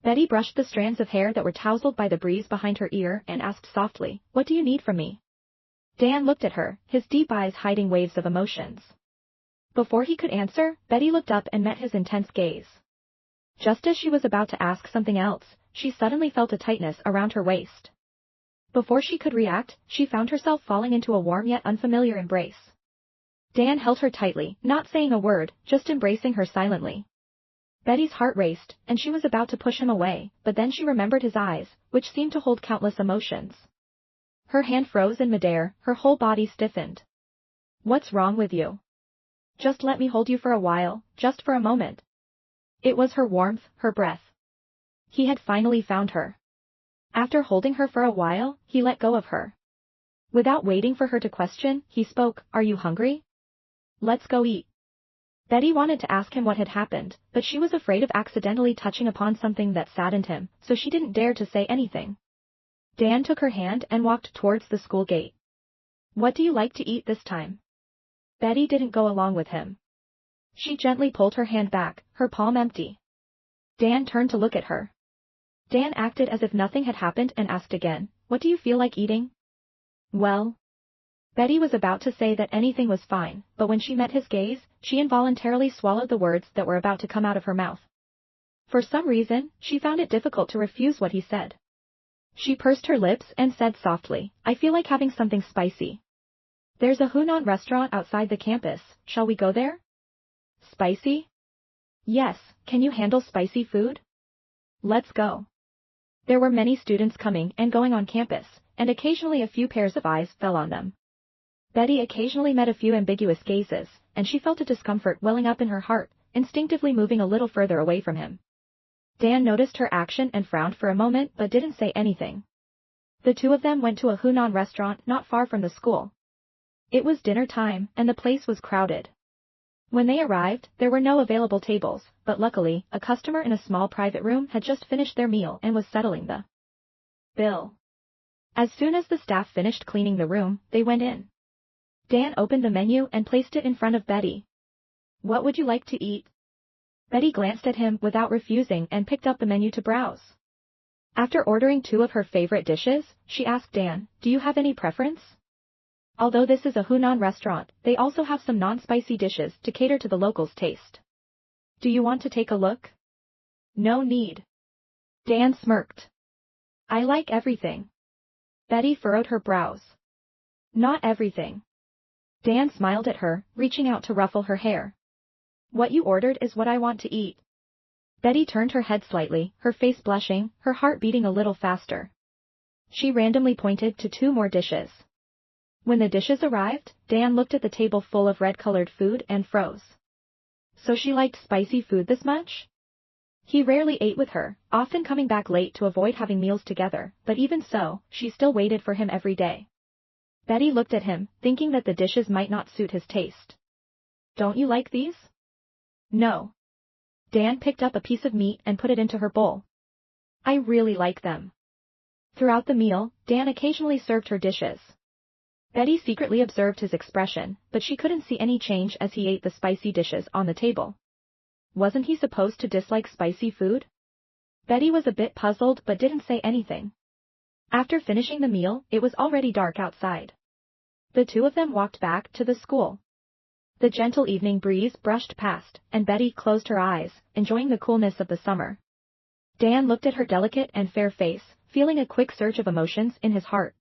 Betty brushed the strands of hair that were tousled by the breeze behind her ear and asked softly, What do you need from me? Dan looked at her, his deep eyes hiding waves of emotions. Before he could answer, Betty looked up and met his intense gaze. Just as she was about to ask something else, she suddenly felt a tightness around her waist. Before she could react, she found herself falling into a warm yet unfamiliar embrace. Dan held her tightly, not saying a word, just embracing her silently. Betty's heart raced, and she was about to push him away, but then she remembered his eyes, which seemed to hold countless emotions. Her hand froze in midair, her whole body stiffened. What's wrong with you? Just let me hold you for a while, just for a moment. It was her warmth, her breath. He had finally found her. After holding her for a while, he let go of her. Without waiting for her to question, he spoke, Are you hungry? Let's go eat. Betty wanted to ask him what had happened, but she was afraid of accidentally touching upon something that saddened him, so she didn't dare to say anything. Dan took her hand and walked towards the school gate. What do you like to eat this time? Betty didn't go along with him. She gently pulled her hand back, her palm empty. Dan turned to look at her. Dan acted as if nothing had happened and asked again, What do you feel like eating? Well. Betty was about to say that anything was fine, but when she met his gaze, she involuntarily swallowed the words that were about to come out of her mouth. For some reason, she found it difficult to refuse what he said. She pursed her lips and said softly, I feel like having something spicy. There's a Hunan restaurant outside the campus, shall we go there? Spicy? Yes, can you handle spicy food? Let's go. There were many students coming and going on campus, and occasionally a few pairs of eyes fell on them. Betty occasionally met a few ambiguous gazes, and she felt a discomfort welling up in her heart, instinctively moving a little further away from him. Dan noticed her action and frowned for a moment but didn't say anything. The two of them went to a Hunan restaurant not far from the school. It was dinner time, and the place was crowded. When they arrived, there were no available tables, but luckily, a customer in a small private room had just finished their meal and was settling the bill. As soon as the staff finished cleaning the room, they went in. Dan opened the menu and placed it in front of Betty. What would you like to eat? Betty glanced at him without refusing and picked up the menu to browse. After ordering two of her favorite dishes, she asked Dan, Do you have any preference? Although this is a Hunan restaurant, they also have some non-spicy dishes to cater to the locals' taste. Do you want to take a look? No need. Dan smirked. I like everything. Betty furrowed her brows. Not everything. Dan smiled at her, reaching out to ruffle her hair. What you ordered is what I want to eat. Betty turned her head slightly, her face blushing, her heart beating a little faster. She randomly pointed to two more dishes. When the dishes arrived, Dan looked at the table full of red-colored food and froze. So she liked spicy food this much? He rarely ate with her, often coming back late to avoid having meals together, but even so, she still waited for him every day. Betty looked at him, thinking that the dishes might not suit his taste. Don't you like these? No. Dan picked up a piece of meat and put it into her bowl. I really like them. Throughout the meal, Dan occasionally served her dishes. Betty secretly observed his expression, but she couldn't see any change as he ate the spicy dishes on the table. Wasn't he supposed to dislike spicy food? Betty was a bit puzzled but didn't say anything. After finishing the meal, it was already dark outside. The two of them walked back to the school. The gentle evening breeze brushed past, and Betty closed her eyes, enjoying the coolness of the summer. Dan looked at her delicate and fair face, feeling a quick surge of emotions in his heart.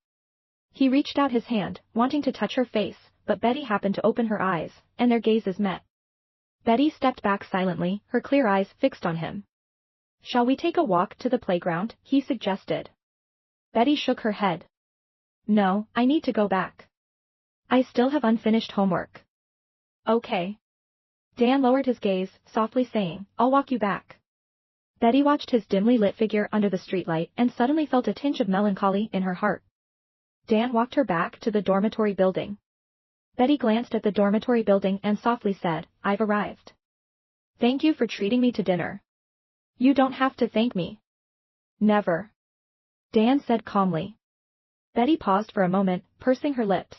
He reached out his hand, wanting to touch her face, but Betty happened to open her eyes, and their gazes met. Betty stepped back silently, her clear eyes fixed on him. Shall we take a walk to the playground? He suggested. Betty shook her head. No, I need to go back. I still have unfinished homework. Okay. Dan lowered his gaze, softly saying, I'll walk you back. Betty watched his dimly lit figure under the streetlight and suddenly felt a tinge of melancholy in her heart. Dan walked her back to the dormitory building. Betty glanced at the dormitory building and softly said, I've arrived. Thank you for treating me to dinner. You don't have to thank me. Never. Dan said calmly. Betty paused for a moment, pursing her lips.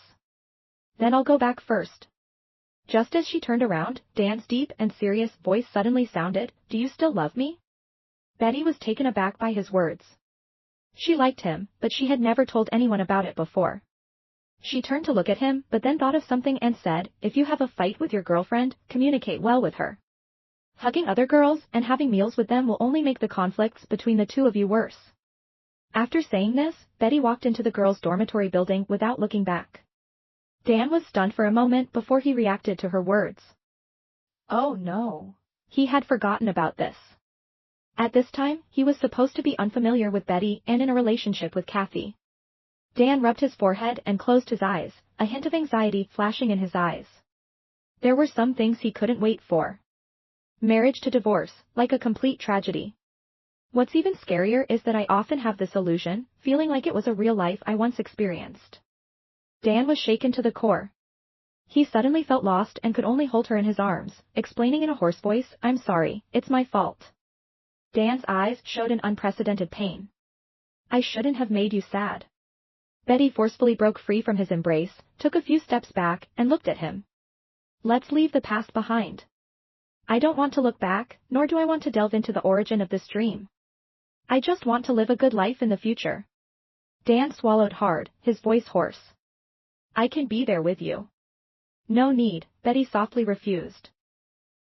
Then I'll go back first. Just as she turned around, Dan's deep and serious voice suddenly sounded, Do you still love me? Betty was taken aback by his words. She liked him, but she had never told anyone about it before. She turned to look at him, but then thought of something and said, If you have a fight with your girlfriend, communicate well with her. Hugging other girls and having meals with them will only make the conflicts between the two of you worse. After saying this, Betty walked into the girls' dormitory building without looking back. Dan was stunned for a moment before he reacted to her words. Oh no. He had forgotten about this. At this time, he was supposed to be unfamiliar with Betty and in a relationship with Kathy. Dan rubbed his forehead and closed his eyes, a hint of anxiety flashing in his eyes. There were some things he couldn't wait for. Marriage to divorce, like a complete tragedy. What's even scarier is that I often have this illusion, feeling like it was a real life I once experienced. Dan was shaken to the core. He suddenly felt lost and could only hold her in his arms, explaining in a hoarse voice, I'm sorry, it's my fault. Dan's eyes showed an unprecedented pain. I shouldn't have made you sad. Betty forcefully broke free from his embrace, took a few steps back, and looked at him. Let's leave the past behind. I don't want to look back, nor do I want to delve into the origin of this dream. I just want to live a good life in the future. Dan swallowed hard, his voice hoarse. I can be there with you. No need, Betty softly refused.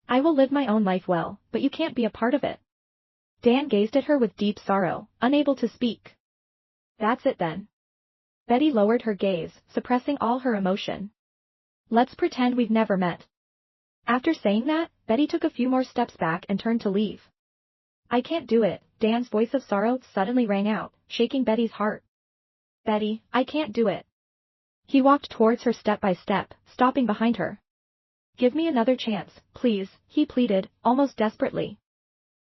I will live my own life well, but you can't be a part of it. Dan gazed at her with deep sorrow, unable to speak. That's it then. Betty lowered her gaze, suppressing all her emotion. Let's pretend we've never met. After saying that, Betty took a few more steps back and turned to leave. I can't do it, Dan's voice of sorrow suddenly rang out, shaking Betty's heart. Betty, I can't do it. He walked towards her step by step, stopping behind her. Give me another chance, please, he pleaded, almost desperately.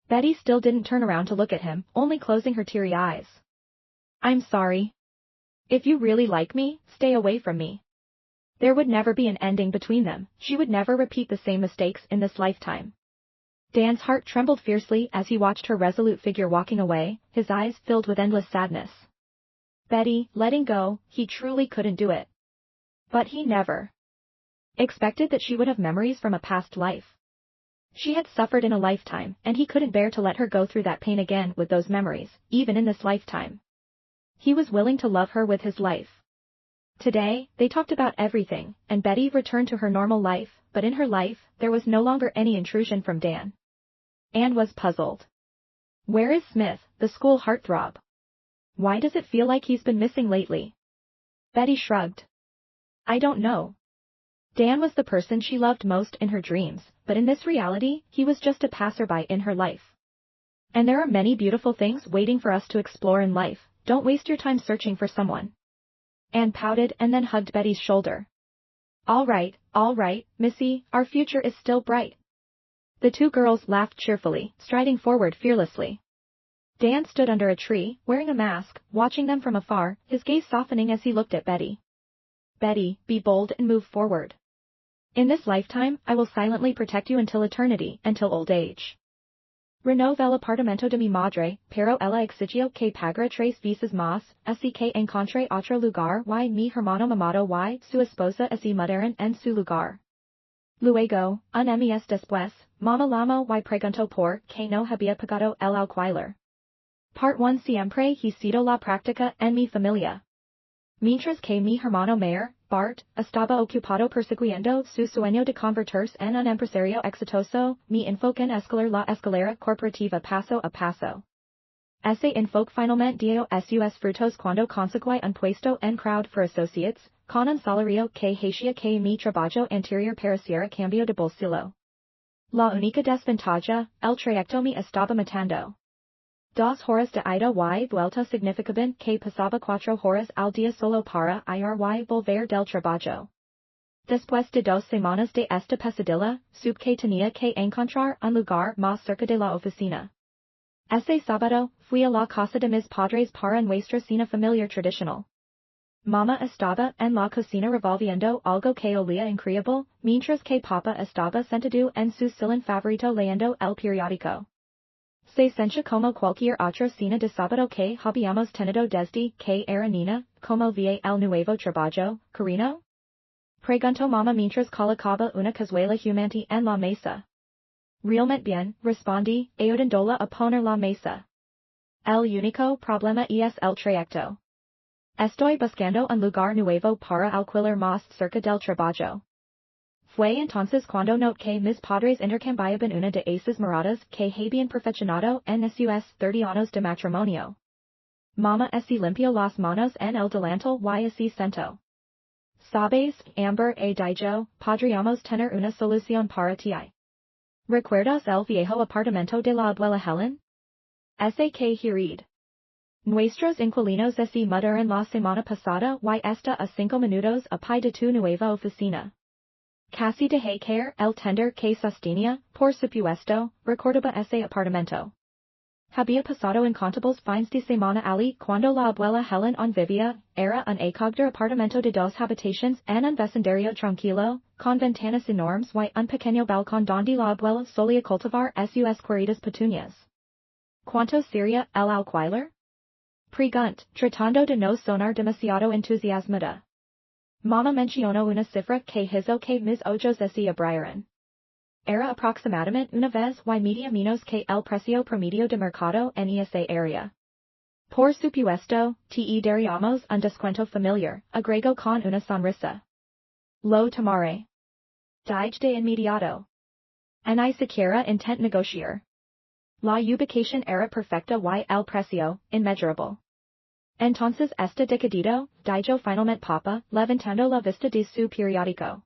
Betty still didn't turn around to look at him, only closing her teary eyes. I'm sorry. If you really like me, stay away from me. There would never be an ending between them, she would never repeat the same mistakes in this lifetime. Dan's heart trembled fiercely as he watched her resolute figure walking away, his eyes filled with endless sadness. Betty, letting go, he truly couldn't do it. But he never expected that she would have memories from a past life. She had suffered in a lifetime, and he couldn't bear to let her go through that pain again with those memories, even in this lifetime. He was willing to love her with his life. Today, they talked about everything, and Betty returned to her normal life, but in her life, there was no longer any intrusion from Dan. Anne was puzzled. Where is Smith, the school heartthrob? Why does it feel like he's been missing lately? Betty shrugged. I don't know. Dan was the person she loved most in her dreams, but in this reality, he was just a passerby in her life. And there are many beautiful things waiting for us to explore in life, don't waste your time searching for someone. Anne pouted and then hugged Betty's shoulder. All right, Missy, our future is still bright. The two girls laughed cheerfully, striding forward fearlessly. Dan stood under a tree, wearing a mask, watching them from afar, his gaze softening as he looked at Betty. Betty, be bold and move forward. In this lifetime, I will silently protect you until eternity, until old age. Renove el apartamento de mi madre, pero ella exigió que pagara 3 veces más, así que encontré otro lugar y mi hermano mamado y su esposa así mudaron en su lugar. Luego, un mes después, mamá llamó y preguntó por que no había pagado el alquiler. Part 1 Siempre he sido la práctica en mi familia. Mientras que mi hermano mayor, Bart, estaba ocupado persiguiendo su sueño de convertirse en un empresario exitoso, mi enfoque en escalar la escalera corporativa paso a paso. Ese enfoque finalmente dio sus frutos cuando conseguí un puesto en crowd for associates, con un salario que hacía que mi trabajo anterior pareciera cambio de bolsillo. La única desventaja, el trayecto me estaba matando. 2 horas de ida y vuelta significaban que pasaba 4 horas al día solo para ir y volver del trabajo. Después de 2 semanas de esta pesadilla, supe que tenía que encontrar un lugar más cerca de la oficina. Ese sábado, fui a la casa de mis padres para nuestra cena familiar tradicional. Mamá estaba en la cocina revolviendo algo que olía increíble, mientras que papá estaba sentado en su sillón favorito leyendo el periódico. Se sentía como cualquier otra cena de sábado que habíamos tenido desde que era niña, como vi el nuevo trabajo, cariño? Preguntó mamá mientras colocaba una cazuela humante en la mesa. Realmente bien, respondí, ayudándola a poner la mesa. El único problema es el trayecto. Estoy buscando un lugar nuevo para alquilar más cerca del trabajo. Fue entonces cuando noté que mis padres intercambiaban una de esas miradas que habían perfeccionado en sus 30 años de matrimonio. Mamá así limpió las manos en el delantal y así sentó. Sabes, Amber dijo, podríamos tener una solución para ti. ¿Recuerdas el viejo apartamento de la abuela Helen? Ese que herid. Nuestros inquilinos así mudaron la semana pasada y está a 5 minutos a pie de tu nueva oficina. Casi dejé caer el tender que sostenía, por supuesto, recordaba ese apartamento. Había pasado incontables fines de semana allí cuando la abuela Helen aún vivía, era un acogedor apartamento de 2 habitaciones en un vecindario tranquilo, con ventanas enormes y un pequeño balcón donde la abuela solía cultivar sus queridas petunias. ¿Cuánto sería el alquiler? Pregunt, tratando de no sonar demasiado entusiasmada. Mamá mencionó una cifra que hizo que mis ojos se abrieran. Era aproximadamente una vez y media menos que el precio promedio de mercado en esa área. Por supuesto, te daríamos un descuento familiar, agregó con una sonrisa. Lo tomaré. Dije de inmediato. Ni siquiera intent negociar. La ubicación era perfecta y el precio, inmeasurable. Entonces está decidido, dijo finalmente papá, levantando la vista de su periódico.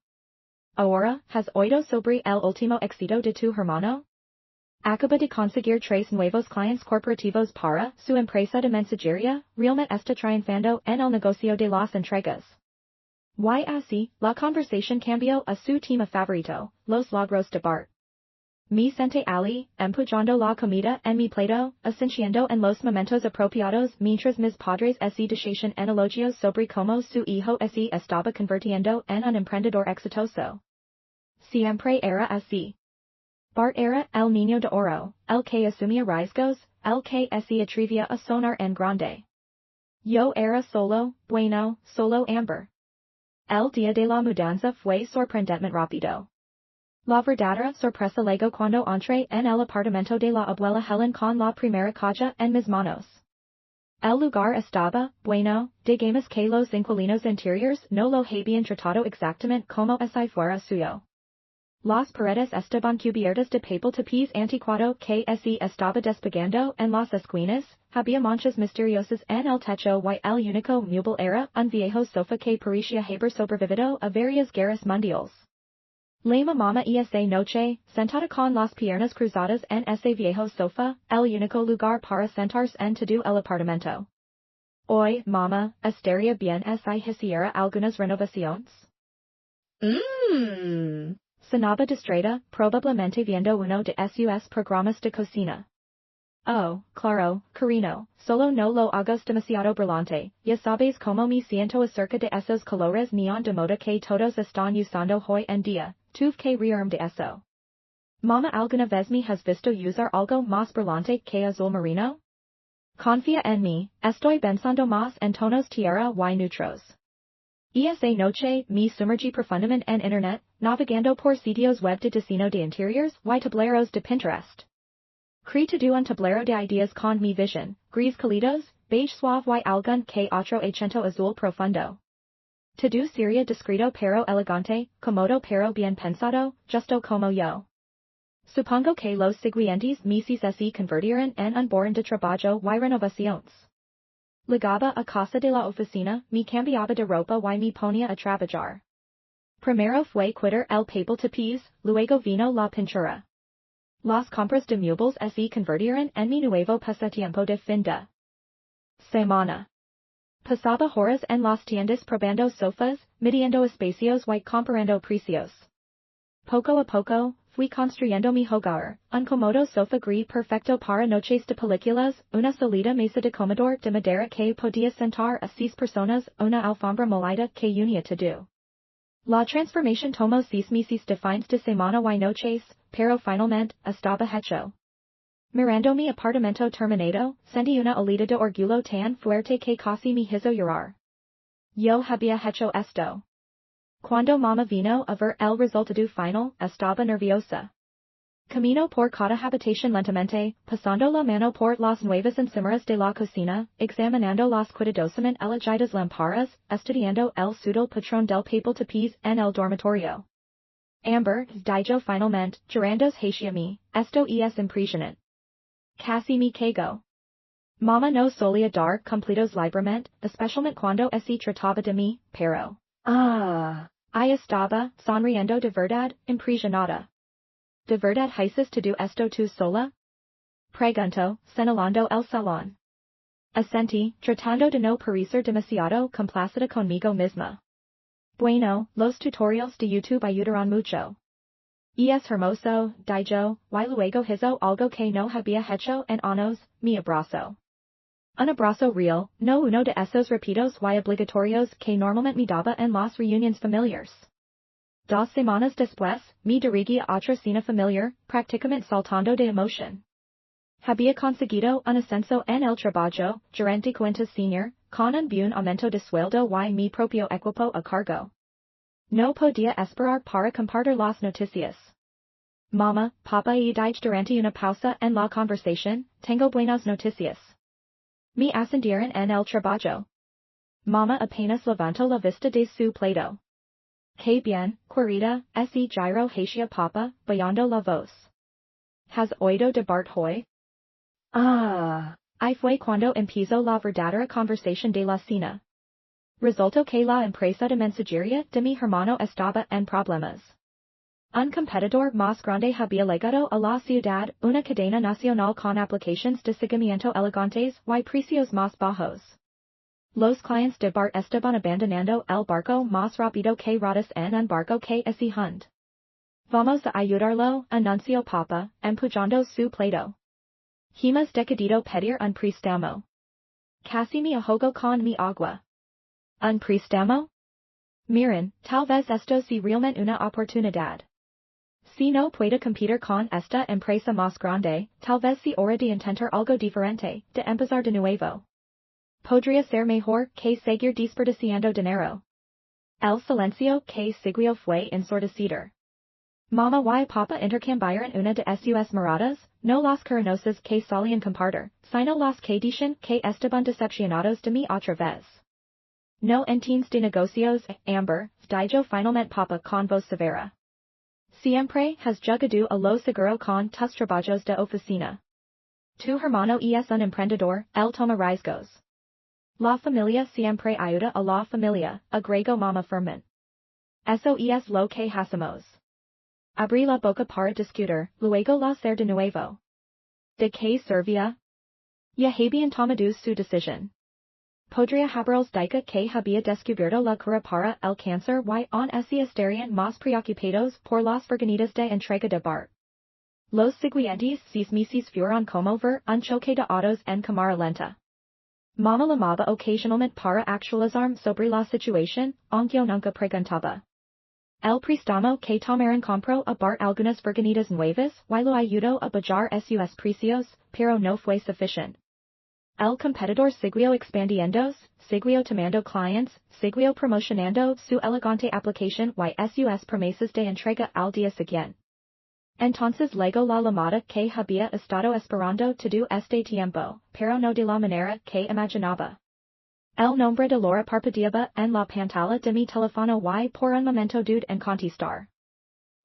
Ahora, ¿has oído sobre el último éxito de tu hermano? Acaba de conseguir 3 nuevos clientes corporativos para su empresa de mensajería, realmente está triunfando en el negocio de las entregas. Y así, la conversación cambió a su tema favorito, los logros de Bart. Me senté allí, empujando la comida en mi plato, asintiendo en los momentos apropiados mientras mis padres se decían en elogios sobre cómo su hijo se estaba convirtiendo en un emprendedor exitoso. Siempre era así. Bart era el niño de oro, el que asumía riesgos, el que se atrevía a sonar en grande. Yo era solo, bueno, solo Amber. El día de la mudanza fue sorprendentemente rápido. La verdadera sorpresa llegó cuando entré en el apartamento de la abuela Helen con la primera caja en mis manos. El lugar estaba, bueno, digamos que los inquilinos interiores no lo habían tratado exactamente como si fuera suyo. Las paredes estaban cubiertas de papel tapiz anticuado que se estaba despegando en las esquinas, había manchas misteriosas en el techo y el único mueble era un viejo sofá que parecía haber sobrevivido a varias guerras mundiales. La mamá esa noche, sentada con las piernas cruzadas en ese viejo sofá, el único lugar para sentarse en todo el apartamento. Hoy, mamá, estaría bien si hiciera algunas renovaciones. Sonaba distraída, probablemente viendo uno de sus programas de cocina. Oh, claro, cariño, solo no lo hagas demasiado brillante, ya sabes como me siento acerca de esos colores neon de moda que todos están usando hoy en día, tuve que reírme de eso. Mama, ¿alguna vez me has visto usar algo más brillante que azul marino? Confía en mí, estoy pensando más en tonos tierra y neutros. Esa noche, me sumergí profundamente en internet, navegando por sitios web de diseño de interiors y tableros de Pinterest. Creado un tablero de ideas con mi vision, gris cálidos, beige suave y algún que otro acento azul profundo. Todo sería discreto pero elegante, cómodo pero bien pensado, justo como yo. Supongo que los siguientes meses se convertirán en un buen de trabajo y renovaciones. Llegaba a casa de la oficina, me cambiaba de ropa y me ponía a trabajar. Primero fue quitar el papel tapiz, luego vino la pintura. Las compras de muebles se convirtieron en mi nuevo pasatiempo de fin de semana. Pasaba horas en las tiendas probando sofás, midiendo espacios y comparando precios. Poco a poco, fui construyendo mi hogar, un cómodo sofá gris perfecto para noches de películas, una sólida mesa de comedor de madera que podía sentar a 6 personas, una alfombra molida que unía todo. La transformación tomó 6 meses de fines de semana y noches, pero finalmente, estaba hecho. Mirando mi apartamento terminado, sentí una olida de orgullo tan fuerte que casi me hizo llorar. Yo había hecho esto. Cuando mamá vino a ver el resultado final, estaba nerviosa. Camino por cada habitación lentamente, pasando la mano por las nuevas encimeras de la cocina, examinando las cuidadosamente elegidas lámparas, estudiando el sutil patrón del papel tapiz en el dormitorio. Amber, dijo finalmente, llorando hacia mí, esto es impresionante. Casi me caigo. Mamá no solía dar cumplidos libremente, especialmente cuando se trataba de mí, pero... I estaba, sonriendo de verdad, impresionada. ¿De verdad haces todo esto tú sola? Preguntó, señalando el salón. Asentí, tratando de no parecer demasiado complacida conmigo misma. Bueno, los tutorials de YouTube ayudarán mucho. Y es hermoso, dijo, y luego hizo algo que no había hecho en años, mi abrazo. Un abrazo real, no uno de esos rápidos y obligatorios que normalmente me daba en las reuniones familiares. 2 semanas después, me dirigí a otra cena familiar, prácticamente saltando de emoción. Había conseguido un ascenso en el trabajo, gerente cuentas senior, con un buen aumento de sueldo y mi propio equipo a cargo. No podía esperar para compartir las noticias. Mamá, papá y dije durante una pausa en la conversación, tengo buenas noticias. Me ascendieron en el trabajo. Mamá apenas levantó la vista de su plato. Qué bien, querida, ese gyro hacia papa, bajando la voz. ¿Has oído de Bart hoy? Y fue cuando empezó la verdadera conversación de la cena. Resultó que la empresa de mensajería de mi hermano estaba en problemas. Un competidor más grande había llegado a la ciudad, una cadena nacional con aplicaciones de seguimiento elegantes y precios más bajos. Los clientes de Bart estaban abandonando el barco más rápido que ratas en un barco que se hunde. Vamos a ayudarlo, anunció Papa, empujando su plato. Hemos decidido pedir un préstamo. Casi me ahogo con mi agua. ¿Un préstamo? Miren, tal vez esto sea realmente una oportunidad. Si no puedo competir con esta empresa más grande, tal vez sea hora de intentar algo diferente, de empezar de nuevo. Podría ser mejor que seguir desperdiciando dinero. El silencio que siguió fue ensordecedor. Mamá y papá intercambiaron una de sus miradas, no las cariñosas que solían compartir, sino las que dicen que estaban decepcionados de mí otra vez. No entiendes de negocios, Amber, dijo finalmente papá con voz severa. Siempre has jugado a lo seguro con tus trabajos de oficina. Tu hermano es un emprendedor, él toma riesgos. La familia siempre ayuda a la familia, agregó mamá firmemente. Eso es lo que hacemos. Abrí la boca para discutir, luego la cerré de nuevo. ¿De qué servía? Ya habían tomado su decisión. Podría haberos dicho que había descubierto la cura para el cáncer y aún así estarían más preocupados por las vergüenzas de entrega de Bart. Los siguientes 6 meses fueron como ver un choque de autos en cámara lenta. Mama llamaba ocasionalmente para actualizarme sobre la situación, aunque yo nunca preguntaba. El préstamo que tomaron compró a Bart algunas vergüenzas nuevas y lo ayudó a bajar sus precios, pero no fue suficiente. El competidor siguió expandiéndose, siguió tomando clientes, siguió promocionando su elegante aplicación y sus promesas de entrega al día siguiente. Entonces llegó la llamada que había estado esperando todo este tiempo, pero no de la manera que imaginaba. El nombre de Laura parpadeaba en la pantalla de mi teléfono y por un momento dudé en contestar.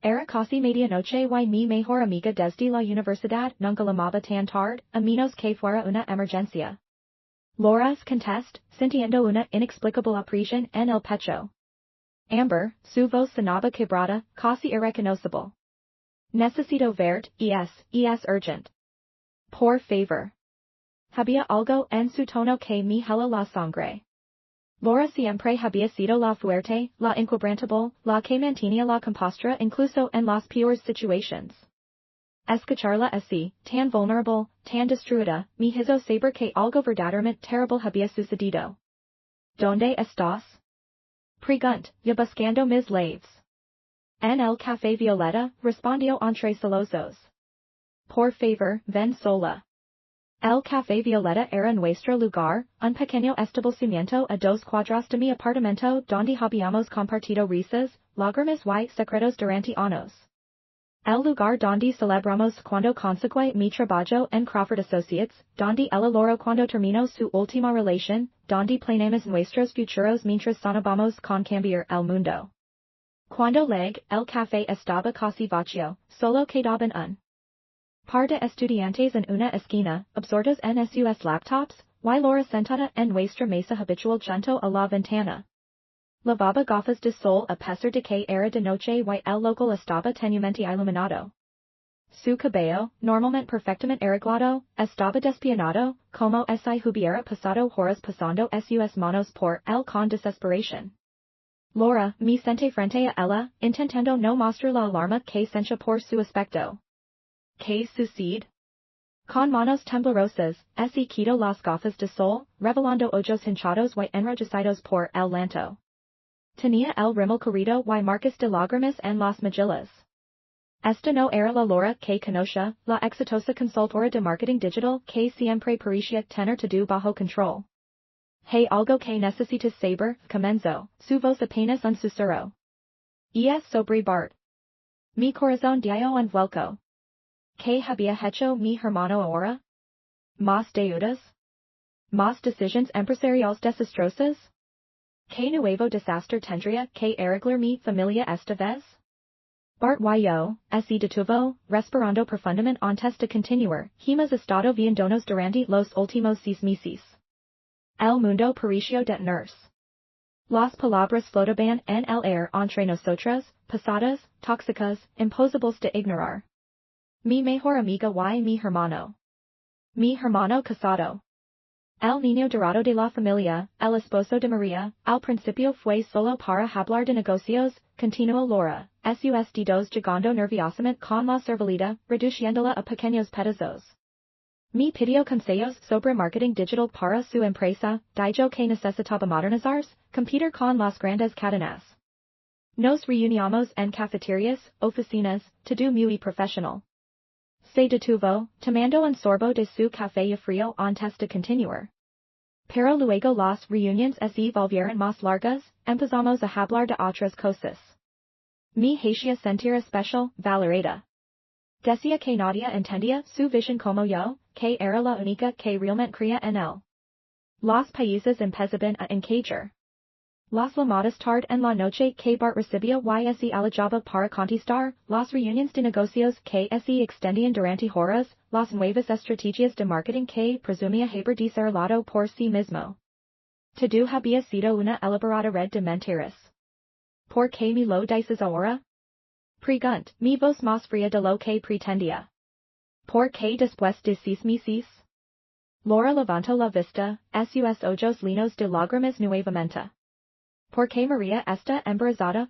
Era casi medianoche y mi mejor amiga desde la universidad nunca llamaba tan tarde, a menos que fuera una emergencia. Laura contesté, sintiendo una inexplicable opresión en el pecho. Amber, su voz sonaba quebrada, casi irreconocible. Necesito verte, es urgent. Por favor. Había algo en su tono que me heló la sangre. Laura siempre había sido la fuerte, la inquebrantable, la que mantenía la compostura incluso en las peores situations. Escucharla así, tan vulnerable, tan destruida, me hizo saber que algo verdaderamente terrible había sucedido. ¿Dónde estás? Pregunt, yo buscando mis laves. En el café Violeta, respondió entre sollozos. Por favor, ven sola. El café Violeta era nuestro lugar, un pequeño establecimiento a 2 cuadras de mi apartamento donde habíamos compartido risas, lágrimas y secretos durante años. El lugar donde celebramos cuando conseguí mi trabajo en Crawford Associates, donde ella logró cuando terminó su última relación, donde planeamos nuestros futuros mientras soñábamos con cambiar el mundo. Cuando llegué, el café estaba casi vacío, solo quedaban un par de estudiantes en una esquina, absortos en sus laptops, y Laura sentada en nuestra mesa habitual junto a la ventana. Lavaba gafas de sol a pesar de que era de noche y el local estaba tenuemente iluminado. Su cabello, normalmente perfectamente arreglado, estaba despeinado, como si hubiera pasado horas pasando sus manos por él con desesperación. Laura, me senté frente a ella, intentando no mostrar la alarma que sentía por su aspecto. ¿Qué sucede? Con manos temblorosas, se quitó las gafas de sol, revelando ojos hinchados y enrojecidos por el llanto. Tenía el rímel corrido y marcas de lágrimas en las mejillas. Esta no era la Laura que conocía, la exitosa consultora de marketing digital que siempre parecía tener todo bajo control. Hay algo que necesitas saber, comenzó, su voz apenas un susurro. Es sobre Bart. Mi corazón dio un vuelco. ¿Qué había hecho mi hermano ahora? ¿Más deudas? ¿Más decisiones empresariales desastrosas? ¿Qué nuevo desastre tendría que arreglar mi familia esta vez? Bart y yo, se detuvo, respirando profundamente antes de continuar, hemos estado viéndonos durante los últimos 6 meses. El mundo pareció detenerse. Las palabras flotaban en el aire entre nosotros, pesadas, tóxicas, imposibles de ignorar. Mi mejor amiga y mi hermano. Mi hermano casado. El niño dorado de la familia, el esposo de María, al principio fue solo para hablar de negocios, continuó Laura, sus dedos llegando nerviosamente con la servileta, reduciéndola a pequeños pedazos. Me pidió consejos sobre marketing digital para su empresa, dijo que necesitaba modernizarse, competir con las grandes cadenas. Nos reuníamos en cafeterías, oficinas, todo muy profesional. Se detuvo, tomando un sorbo de su café frío antes de continuar. Pero luego las reuniones se volvieron más largas, empezamos a hablar de otras cosas. Me hacía sentir especial, valorada. Decía que nadie entendía su visión como yo, que era la única que realmente creía en él. Los países empezaban a encajar. Las llamadas tarde en la noche que Bart recibía y se alejaba para contestar, las reuniones de negocios que se extendían durante horas, las nuevas estrategias de marketing que presumía haber desarrollado por sí mismo. Todo había sido una elaborada red de mentiras. ¿Por qué me lo dices ahora? Pregunt, mi voz más fría de lo que pretendía. ¿Por qué después de 6 meses? Laura levanto la vista, sus ojos llenos de lágrimas nuevamente. Porque María está embarazada,